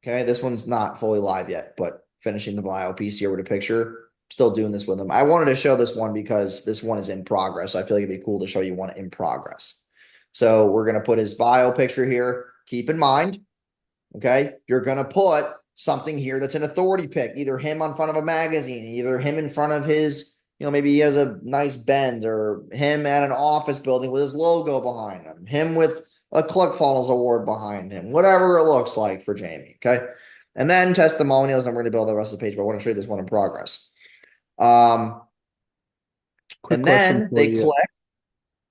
Okay, this one's not fully live yet, but finishing the bio piece here with a picture. Still doing this with them. I wanted to show this one because this one is in progress. So I feel like it'd be cool to show you one in progress. So we're going to put his bio picture here. Keep in mind, okay, you're going to put something here that's an authority pick, either him on front of a magazine, either him in front of his, maybe he has a nice Benz, or him at an office building with his logo behind him with a ClickFunnels award behind him, whatever it looks like for Jamie. Okay. And then testimonials, and we're going to build the rest of the page, but I want to show you this one in progress.
Quick
And
question
then
for
they
you.
click.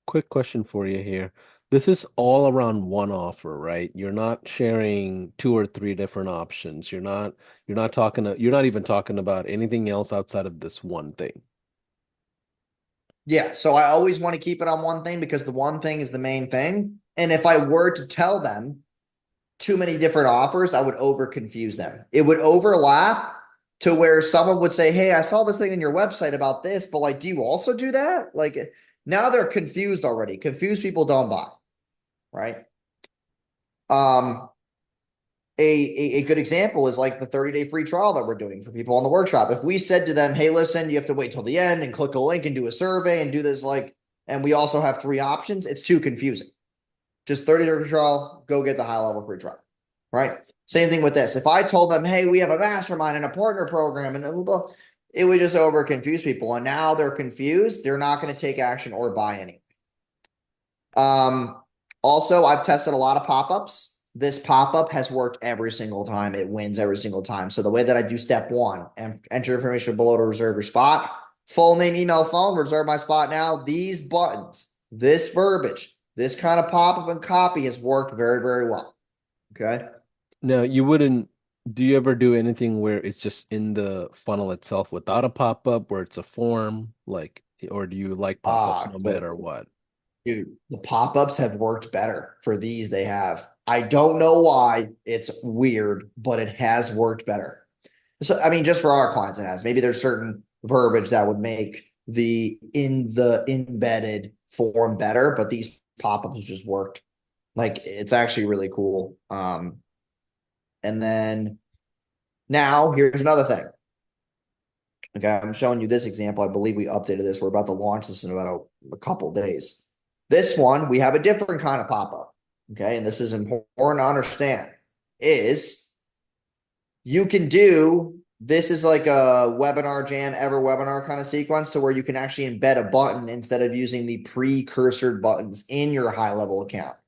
Quick question for you here. This is all around one offer, right? You're not sharing 2 or 3 different options. You're not even talking about anything else outside of this one thing.
Yeah. So I always want to keep it on one thing because the one thing is the main thing. And if I were to tell them too many different offers, I would over confuse them. It would overlap to where someone would say, hey, I saw this thing on your website about this, but like, do you also do that? Like now they're confused already. Confused people don't buy, right? A good example is like the 30-day free trial that we're doing for people on the workshop. If we said to them, hey, listen, you have to wait till the end and click a link and do a survey and do this, and we also have 3 options, it's too confusing. Just 30-day free trial, go get the high level free trial, right? Same thing with this. If I told them, hey, we have a mastermind and a partner program and blah, blah, blah, it would just over confuse people. And now they're confused. They're not going to take action or buy anything. Also, I've tested a lot of pop-ups. This pop-up has worked every single time. It wins every single time. So the way that I do step 1, and enter information below to reserve your spot, full name, email, phone, reserve my spot now. These buttons, this verbiage, this kind of pop-up and copy has worked very, very well. Okay.
Now, do you ever do anything where it's just in the funnel itself without a pop-up, where it's a form, or do you like pop-ups no
So
matter what?
dude, the pop-ups have worked better for these. They have. I don't know why. It's weird, but it has worked better. So, I mean, just for our clients, it has. Maybe there's certain verbiage that would make the embedded form better, but these pop-ups just worked. Like, it's actually really cool. And then now here's another thing. Okay, I'm showing you this example. I believe we updated this. We're about to launch this in about a couple days. This one, we have a different kind of pop-up. Okay, and this is important to understand, is you can do, this is like a webinar jam, ever webinar kind of sequence, to where you can actually embed a button instead of using the precursored buttons in your high-level account.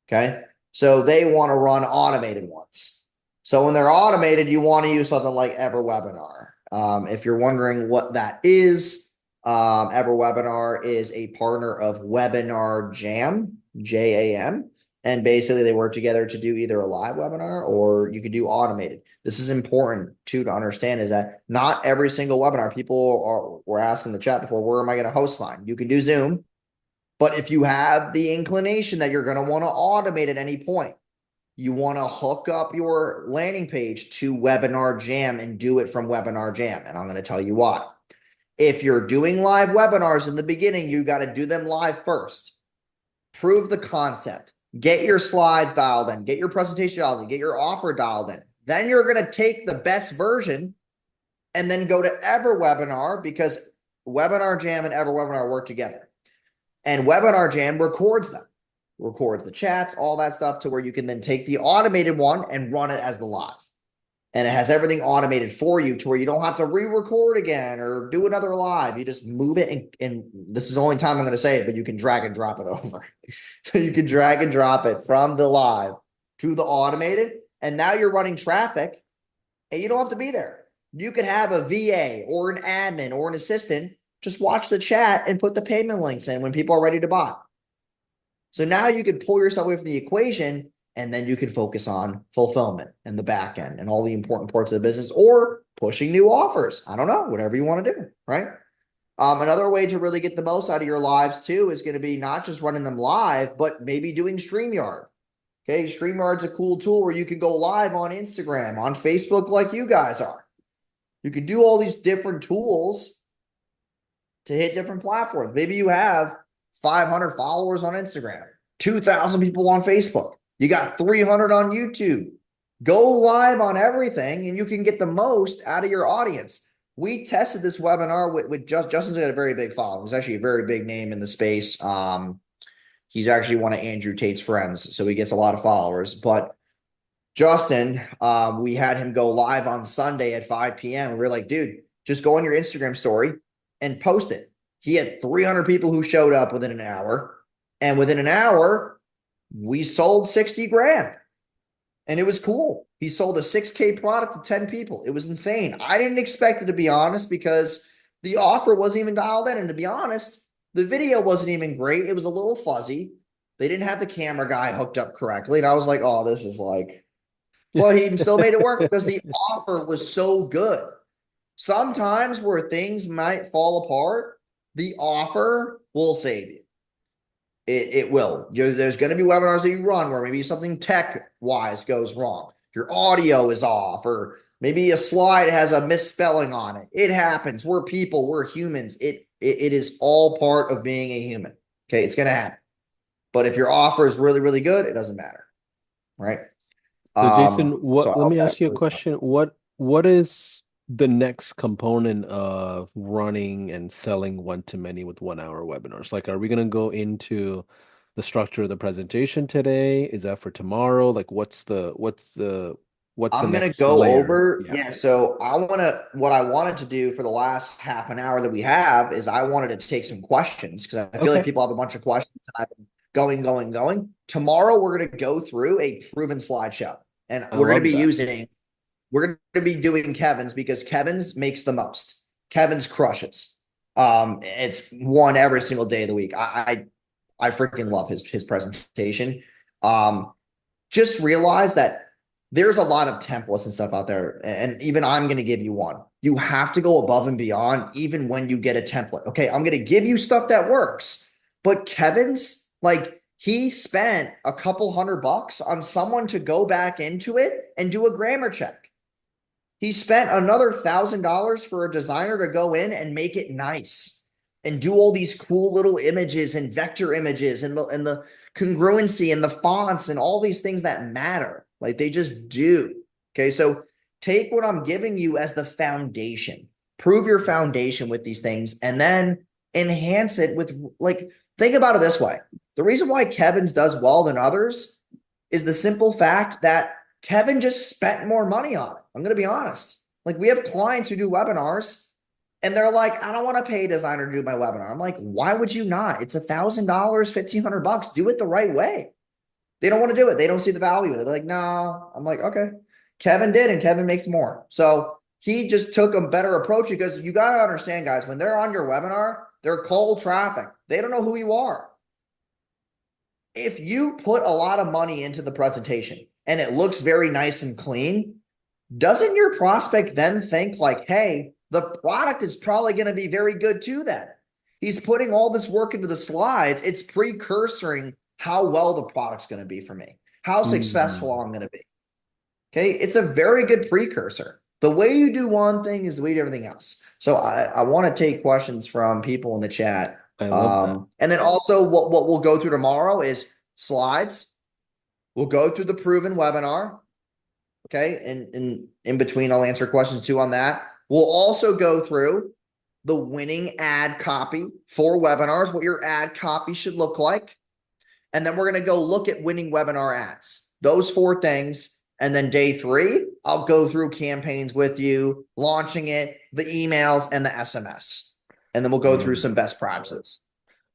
Okay, so they want to run automated ones. So when they're automated, you want to use something like Ever Webinar. If you're wondering what that is, Ever Webinar is a partner of Webinar Jam, JAM, and basically they work together to do either a live webinar or you could do automated. This is important too to understand, is that not every single webinar, people were asking in the chat before, where am I going to host mine? You can do Zoom. But if you have the inclination that you're going to want to automate at any point, you want to hook up your landing page to Webinar Jam and do it from Webinar Jam. And I'm going to tell you why. If you're doing live webinars in the beginning, you got to do them live first. Prove the concept. Get your slides dialed in. Get your presentation dialed in. Get your offer dialed in. Then you're going to take the best version and then go to Ever Webinar, because Webinar Jam and Ever Webinar work together. And Webinar Jam records them, records the chats, all that stuff, to where you can then take the automated one and run it as the live. And it has everything automated for you to where you don't have to re-record again or do another live. You just move it, and this is the only time I'm going to say it, but you can drag and drop it over. So you can drag and drop it from the live to the automated, and now you're running traffic, and you don't have to be there. You could have a VA or an admin or an assistant just watch the chat and put the payment links in when people are ready to buy. So now you could pull yourself away from the equation, and then you can focus on fulfillment and the back end and all the important parts of the business, or pushing new offers. I don't know, whatever you want to do, right? Another way to really get the most out of your lives too is going to be not just running them live, but maybe doing StreamYard. Okay, StreamYard's a cool tool where you can go live on Instagram, on Facebook, like you guys are. You can do all these different tools to hit different platforms. Maybe you have 500 followers on Instagram, 2,000 people on Facebook. You got 300 on YouTube. Go live on everything, and you can get the most out of your audience. We tested this webinar with Justin's got a very big following. He's actually a very big name in the space. He's actually one of Andrew Tate's friends, so he gets a lot of followers. But Justin, we had him go live on Sunday at 5 p.m. And we were like, dude, just go on your Instagram story and post it. He had 300 people who showed up within an hour. And within an hour, we sold 60 grand. And it was cool. He sold a 6K product to 10 people. It was insane. I didn't expect it, to be honest, because the offer wasn't even dialed in. And to be honest, the video wasn't even great. It was a little fuzzy. They didn't have the camera guy hooked up correctly. And I was like, oh, this is like, but he still made it work because the offer was so good. Sometimes where things might fall apart, the offer will save you. It will. There's going to be webinars that you run where maybe something tech-wise goes wrong. Your audio is off, or maybe a slide has a misspelling on it. It happens. We're people. We're humans. It is all part of being a human. Okay, it's going to happen. But if your offer is really, really good, it doesn't matter, right?
So Jason,
So
let me ask you a question. What is the next component of running and selling one-to-many with 1 hour webinars? Like, are we going to go into the structure of the presentation today? Is that for tomorrow? Like, what's the
I'm gonna
next
go
layer?
over,
Yeah.
yeah. So what I wanted to do for the last half an hour that we have is I wanted to take some questions, because I feel like
Okay.
people have a bunch of questions, and I've been going. Tomorrow we're gonna go through a proven slideshow, and
I love that.
we're gonna be doing Kevin's, because Kevin's makes the most. Kevin's crushes. It's one every single day of the week. I freaking love his presentation. Just realize that there's a lot of templates and stuff out there. And even I'm going to give you one. You have to go above and beyond, even when you get a template. Okay, I'm going to give you stuff that works. But Kevin's, like, he spent a couple $100 on someone to go back into it and do a grammar check. He spent another $1,000 for a designer to go in and make it nice and do all these cool little images and vector images and the congruency and the fonts and all these things that matter. Like, they just do. Okay, so take what I'm giving you as the foundation. prove your foundation with these things, and then enhance it with, like, think about it this way. The reason why Kevin's does well than others is the simple fact that Kevin just spent more money on it. I'm going to be honest. Like, we have clients who do webinars and they're like, I don't want to pay a designer to do my webinar. I'm like, why would you not? It's $1,000, $1,500. Do it the right way. They don't want to do it. They don't see the value. They're like, no. I'm like, okay. Kevin did, and Kevin makes more. So he just took a better approach, because you got to understand, guys, when they're on your webinar, they're cold traffic. They don't know who you are. If you put a lot of money into the presentation and it looks very nice and clean, doesn't your prospect then think like, hey, the product is probably going to be very good too then? He's putting all this work into the slides. It's precursoring how well the product's going to be for me, how successful I'm going to be. Okay. It's a very good precursor. The way you do one thing is the way you do everything else. So I want to take questions from people in the chat.
I love that.
And then also what we'll go through tomorrow is slides. We'll go through the proven webinar. Okay. And in between, I'll answer questions too on that. We'll also go through the winning ad copy for webinars, what your ad copy should look like. And then we're going to go look at winning webinar ads, those 4 things. And then day 3, I'll go through campaigns with you, launching it, the emails, and the SMS. And then we'll go through some best practices.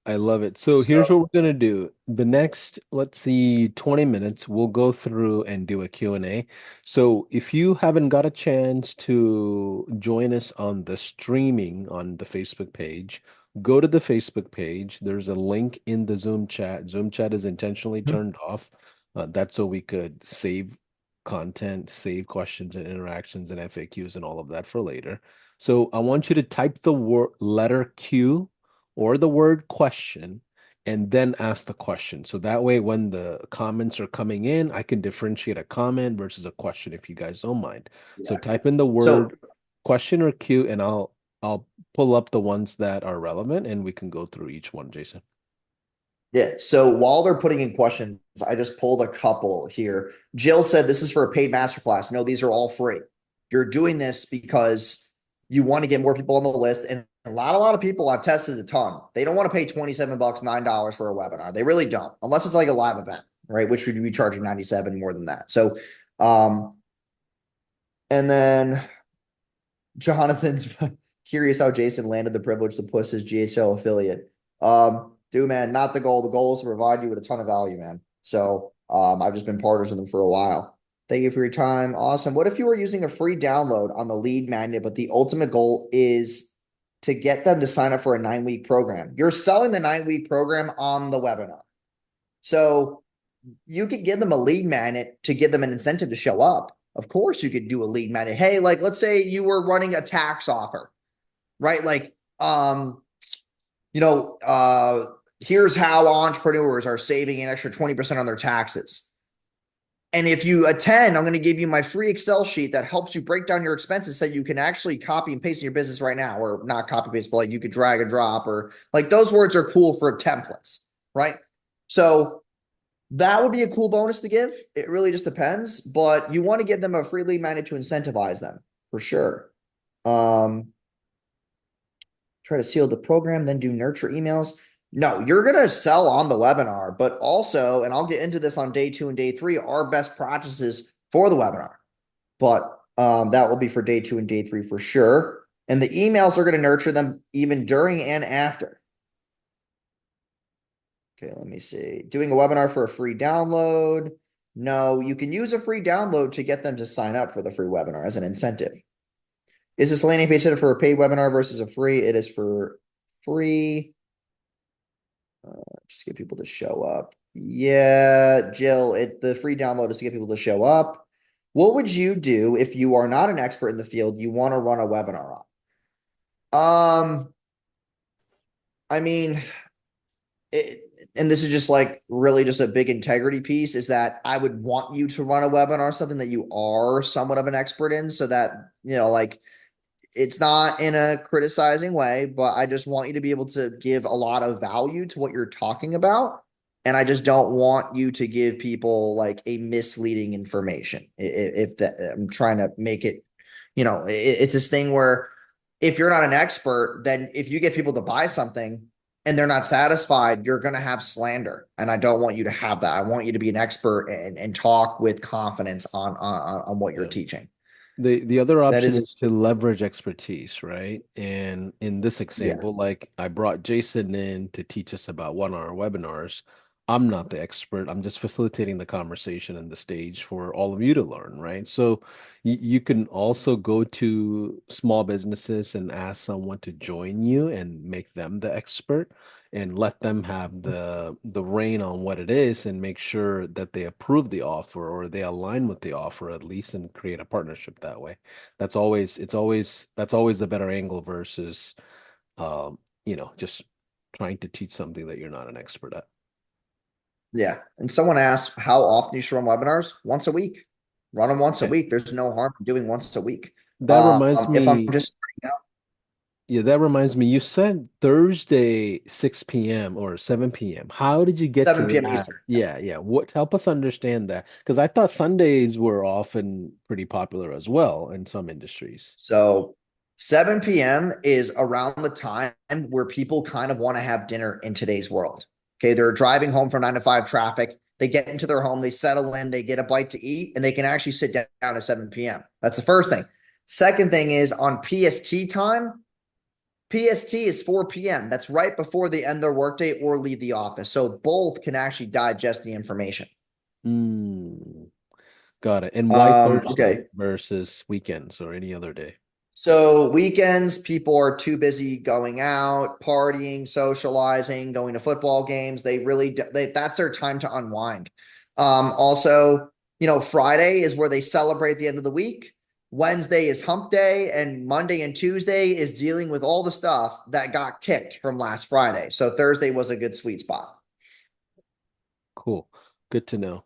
I love it. So here's what we're going to do. The next, let's see, 20 minutes, we'll go through and do a Q&A. So if you haven't got a chance to join us on the streaming on the Facebook page, go to the Facebook page. There's a link in the Zoom chat. Zoom chat is intentionally turned off. That's so we could save content, save questions and interactions and FAQs and all of that for later. So I want you to type the word letter Q or the word question and then ask the question. So that way, when the comments are coming in, I can differentiate a comment versus a question if you guys don't mind. So type in the word question or Q, and I'll pull up the ones that are relevant and we can go through each one, Jason.
Yeah. So while they're putting in questions, I just pulled a couple here. Jill said this is for a paid masterclass. No, these are all free. You're doing this because you want to get more people on the list. And a lot of people I've tested a ton. They don't want to pay $27, $9 for a webinar. They really don't, unless it's like a live event, right? Which would be charging 97 more than that. So, and then Jonathan's curious how Jason landed the privilege to push his GHL affiliate. Dude, man, not the goal. The goal is to provide you with a ton of value, man. So I've just been partners with them for a while. Thank you for your time. Awesome. What if you were using a free download on the lead magnet, but the ultimate goal is to get them to sign up for a 9-week program? You're selling the 9-week program on the webinar. So you could give them a lead magnet to give them an incentive to show up. Of course, you could do a lead magnet. Hey, like, let's say you were running a tax offer, right? Like, here's how entrepreneurs are saving an extra 20% on their taxes. And if you attend, I'm going to give you my free Excel sheet that helps you break down your expenses so you can actually copy and paste in your business right now, or not copy paste, but like you could drag and drop, or like those words are cool for templates, right? So that would be a cool bonus to give. It really just depends, but you want to give them a free lead magnet to incentivize them for sure. Try to seal the program, then do nurture emails. No, you're going to sell on the webinar, but also, and I'll get into this on day 2 and day 3, are best practices for the webinar. But that will be for day 2 and day 3 for sure. And the emails are going to nurture them even during and after. Okay, let me see. Doing a webinar for a free download. No, you can use a free download to get them to sign up for the free webinar as an incentive. Is this landing page set up for a paid webinar versus a free? It is for free. Just get people to show up. Yeah, Jill, the free download is to get people to show up. What would you do if you are not an expert in the field, you want to run a webinar on? I mean, and this is just like really just a big integrity piece, is that I would want you to run a webinar, something that you are somewhat of an expert in, so that, like, it's not in a criticizing way, but I just want you to be able to give a lot of value to what you're talking about. And I just don't want you to give people like a misleading information. If that, I'm trying to make it, it's this thing where if you're not an expert, then if you get people to buy something and they're not satisfied, you're going to have slander. And I don't want you to have that. I want you to be an expert and talk with confidence on what you're
Yeah.
teaching.
The other
That
option
is,
is to leverage expertise, right? And in this
yeah,
example, like I brought Jason in to teach us about 1 hour webinars. I'm not the expert. I'm just facilitating the conversation and the stage for all of you to learn, right? So you can also go to small businesses and ask someone to join you and make them the expert and let them have the reign on what it is and make sure that they approve the offer or they align with the offer at least and create a partnership that way. That's always a better angle versus just trying to teach something that you're not an expert at.
yeah. And someone asked, how often you should run webinars? Once a week. Run them once a
Okay.
week. There's no harm in doing once a week.
That reminds
If I'm
me,
just
yeah, that reminds me, you said Thursday 6 p.m. or 7 p.m. How did you get
7
to
p.m.
that?
Eastern.
Yeah, yeah. What help us understand that? Because I thought Sundays were often pretty popular as well in some industries.
So 7 p.m. is around the time where people kind of want to have dinner in today's world. Okay. They're driving home from 9 to 5 traffic. They get into their home, they settle in, they get a bite to eat, and they can actually sit down at 7 p.m. That's the first thing. Second thing is on PST time, PST is 4 p.m. That's right before they end their workday or leave the office. So both can actually digest the information.
Mm, got it. And why Thursday
Okay.
versus weekends or any other day?
So weekends, people are too busy going out, partying, socializing, going to football games. That's their time to unwind. Also, Friday is where they celebrate the end of the week. Wednesday is hump day, and Monday and Tuesday is dealing with all the stuff that got kicked from last Friday. So Thursday was a good sweet spot.
Cool. Good to know.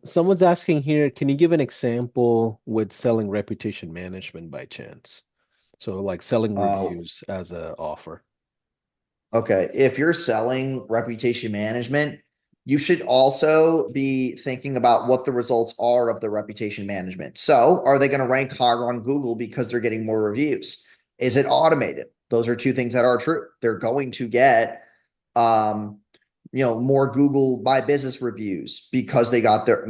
Someone's asking here, can you give an example with selling reputation management by chance? So like selling
Uh,
reviews as a offer.
Okay. If you're selling reputation management, you should also be thinking about what the results are of the reputation management. So, are they going to rank higher on Google because they're getting more reviews? Is it automated? Those are two things that are true. They're going to get um more Google My Business reviews because they got their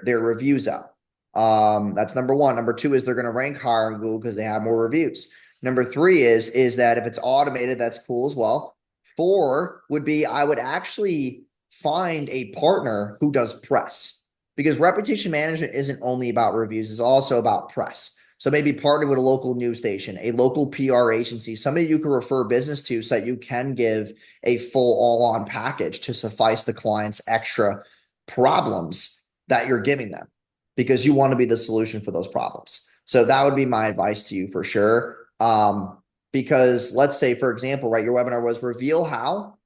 reviews up. That's number one. Number two is they're going to rank higher on Google because they have more reviews. Number three is that if it's automated, that's cool as well. Four would be I would actually find a partner who does press because reputation management isn't only about reviews, it's also about press. So maybe partner with a local news station, a local PR agency, somebody you can refer business to so that you can give a full all-on package to suffice the client's extra problems that you're giving them because you want to be the solution for those problems. So that would be my advice to you for sure. Because let's say, for example, right, your webinar was reveal how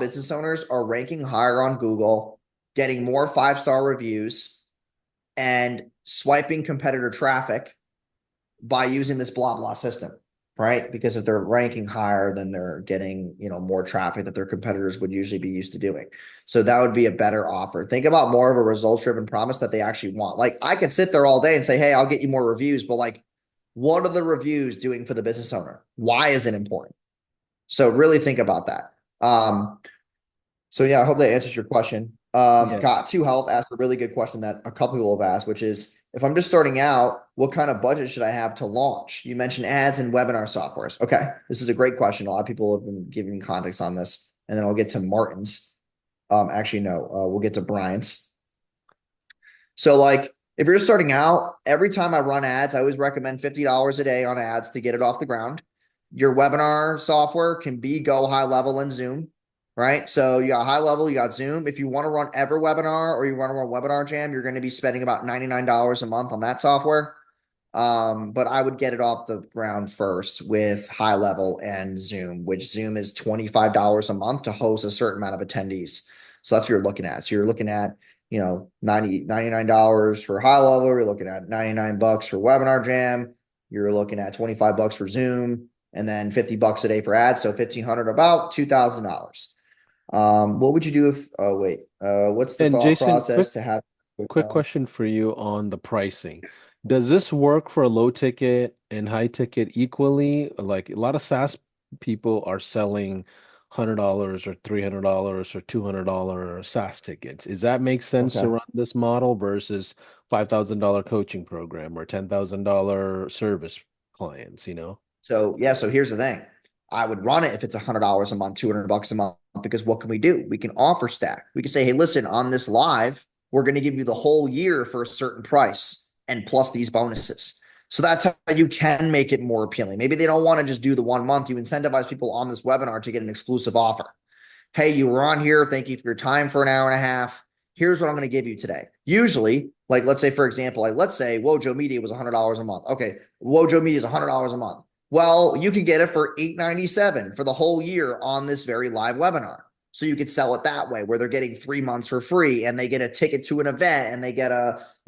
business owners are ranking higher on Google, getting more 5-star reviews, and swiping competitor traffic by using this blah blah system, right? Because if they're ranking higher, then they're getting more traffic that their competitors would usually be used to doing. So that would be a better offer. Think about more of a results driven promise that they actually want. Like I could sit there all day and say, hey, I'll get you more reviews, but like, what are the reviews doing for the business owner? Why is it important? So really think about that. So yeah, I hope that answers your question.
Yeah.
Got to Health asked a really good question that a couple people have asked, which is if I'm just starting out, what kind of budget should I have to launch? You mentioned ads and webinar softwares. Okay, this is a great question. A lot of people have been giving me context on this, and then I'll get to Martin's. Actually, no, we'll get to Brian's. So, like, if you're starting out, every time I run ads, I always recommend $50 a day on ads to get it off the ground. Your webinar software can be Go High Level and Zoom, right? So you got High Level, you got Zoom. If you want to run Ever Webinar or you want to run Webinar Jam, you're going to be spending about $99 a month on that software. But I would get it off the ground first with High Level and Zoom, which Zoom is $25 a month to host a certain amount of attendees. So that's what you're looking at. So you're looking at, $99 for High Level. You're looking at $99 for Webinar Jam. You're looking at $25 for Zoom, and then $50 a day for ads. So 1,500, about $2,000. What would you do if? Oh wait, what's the
And
thought
Jason,
process to have?
quick question for you on the pricing. Does this work for a low ticket and high ticket equally? Like a lot of SaaS people are selling $100 or $300 or $200 SaaS tickets. Does that make sense to
Okay.
run this model versus $5,000 coaching program or $10,000 service clients, you know?
So yeah, so here's the thing. I would run it if it's $100 a month, $200 a month, because what can we do? We can offer stack. We can say, hey, listen, on this live, we're going to give you the whole year for a certain price and plus these bonuses. So that's how you can make it more appealing. Maybe they don't want to just do the 1 month. You incentivize people on this webinar to get an exclusive offer. Hey, you were on here. Thank you for your time for an hour and a half. Here's what I'm going to give you today. Usually, like let's say, for example, like let's say Wojo Media was $100 a month. Okay, Wojo Media is $100 a month. Well, you could get it for $897 for the whole year on this very live webinar. So you could sell it that way, where they're getting 3 months for free and they get a ticket to an event and they get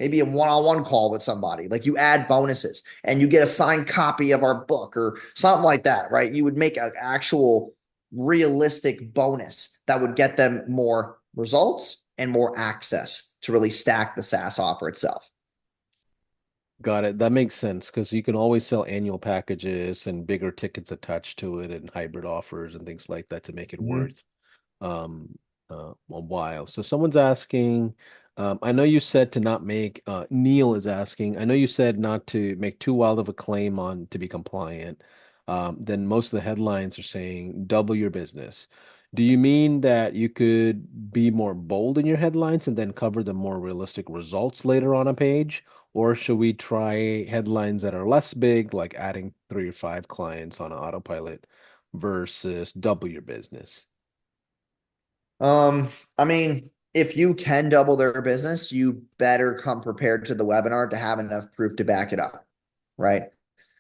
maybe a one-on-one call with somebody. Like you add bonuses and you get a signed copy of our book or something like that, right? You would make an actual realistic bonus that would get them more results and more access to really stack the SaaS offer itself.
Got it. That makes sense because you can always sell annual packages and bigger tickets attached to it and hybrid offers and things like that to make it
Mm-hmm.
worth um, a while. So someone's asking, I know you said to not make, Neil is asking, I know you said not to make too wild of a claim on to be compliant. Then most of the headlines are saying double your business. Do you mean that you could be more bold in your headlines and then cover the more realistic results later on a page? Or should we try headlines that are less big, like adding 3 or 5 clients on autopilot versus double your business?
Um, I mean, if you can double their business, you better come prepared to the webinar to have enough proof to back it up, right?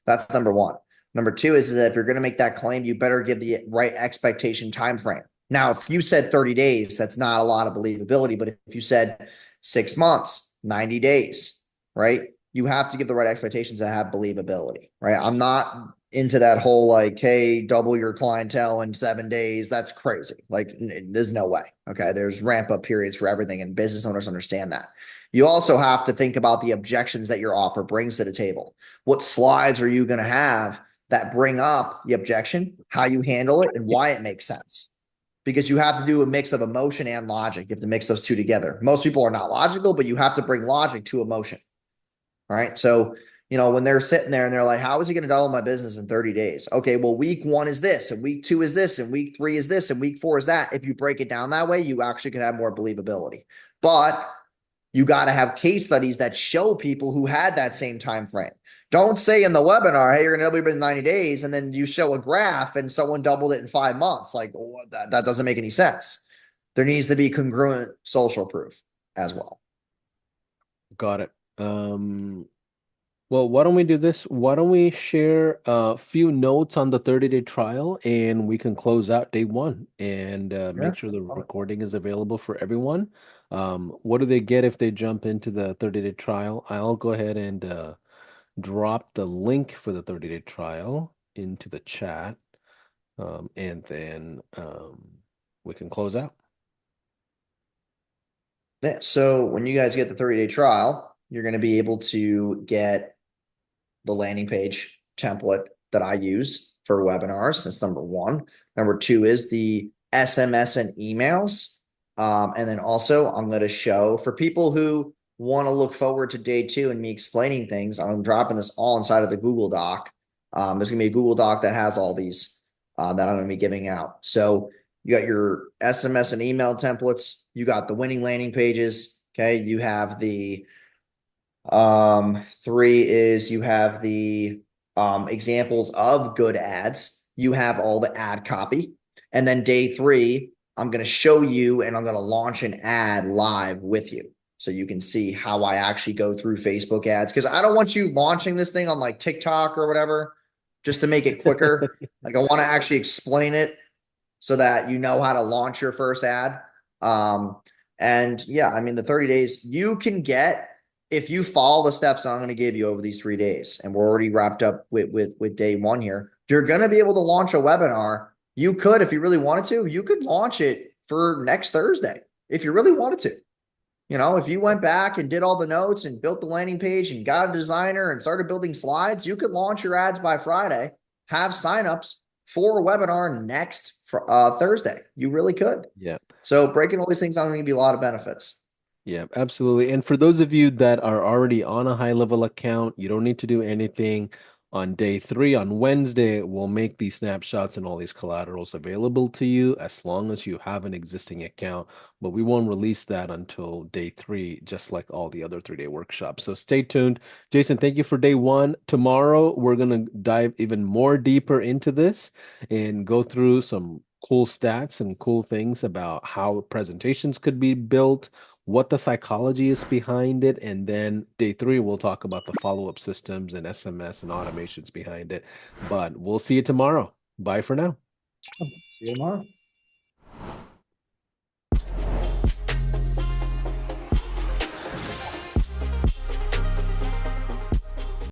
That's number one. Number two is that if you're going to make that claim, you better give the right expectation time frame. Now, if you said 30 days, that's not a lot of believability. But if you said 6 months, 90 days, right? You have to give the right expectations that have believability, right? I'm not into that whole like, hey, double your clientele in 7 days. That's crazy. Like, there's no way. Okay. There's ramp up periods for everything, and business owners understand that. You also have to think about the objections that your offer brings to the table. What slides are you going to have that bring up the objection, how you handle it, and why it makes sense? Because you have to do a mix of emotion and logic. You have to mix those two together. Most people are not logical, but you have to bring logic to emotion. All right. So, when they're sitting there and they're like, how is he going to double my business in 30 days? Okay, well, week 1 is this, and week 2 is this, and week 3 is this, and week 4 is that. If you break it down that way, you actually can have more believability. But you got to have case studies that show people who had that same time frame. Don't say in the webinar, hey, you're going to double your business in 90 days, and then you show a graph and someone doubled it in 5 months. Like, oh, that doesn't make any sense. There needs to be congruent social proof as well.
Got it. Well, why don't we do this? Why don't we share a few notes on the 30-day trial and we can close out day one and make
Yeah.
sure the recording is available for everyone. What do they get if they jump into the 30-day trial? I'll go ahead and drop the link for the 30-day trial into the chat, and then we can close out.
Yeah. So when you guys get the 30-day trial, you're going to be able to get the landing page template that I use for webinars. That's number one. Number two is the SMS and emails. And then also I'm going to show for people who want to look forward to day 2 and me explaining things. I'm dropping this all inside of the Google Doc. There's going to be a Google Doc that has all these that I'm going to be giving out. So you got your SMS and email templates. You got the winning landing pages. Okay. You have the 3 is you have the examples of good ads. You have all the ad copy. And then day 3, I'm going to show you and I'm going to launch an ad live with you. So you can see how I actually go through Facebook ads. Because I don't want you launching this thing on like TikTok or whatever just to make it quicker. Like I want to actually explain it so that you know how to launch your first ad. And yeah, I mean, the 30 days you can get if you follow the steps I'm going to give you over these 3 days, and we're already wrapped up with day 1 here, you're going to be able to launch a webinar. You could, if you really wanted to, you could launch it for next Thursday if you really wanted to. if you went back and did all the notes and built the landing page and got a designer and started building slides, you could launch your ads by Friday, have signups for a webinar next Thursday. You really could.
Yeah.
So breaking all these things down, going to be a lot of benefits.
Yeah, absolutely. And for those of you that are already on a high level account, you don't need to do anything. On day 3, on Wednesday, we'll make these snapshots and all these collaterals available to you as long as you have an existing account. But we won't release that until day 3, just like all the other 3-day workshops. So stay tuned. Jason, thank you for day 1. Tomorrow, we're going to dive even more deeper into this and go through some cool stats and cool things about how presentations could be built, what the psychology is behind it, and then day 3 we'll talk about the follow-up systems and SMS and automations behind it. But we'll see you tomorrow. Bye for now.
See you tomorrow.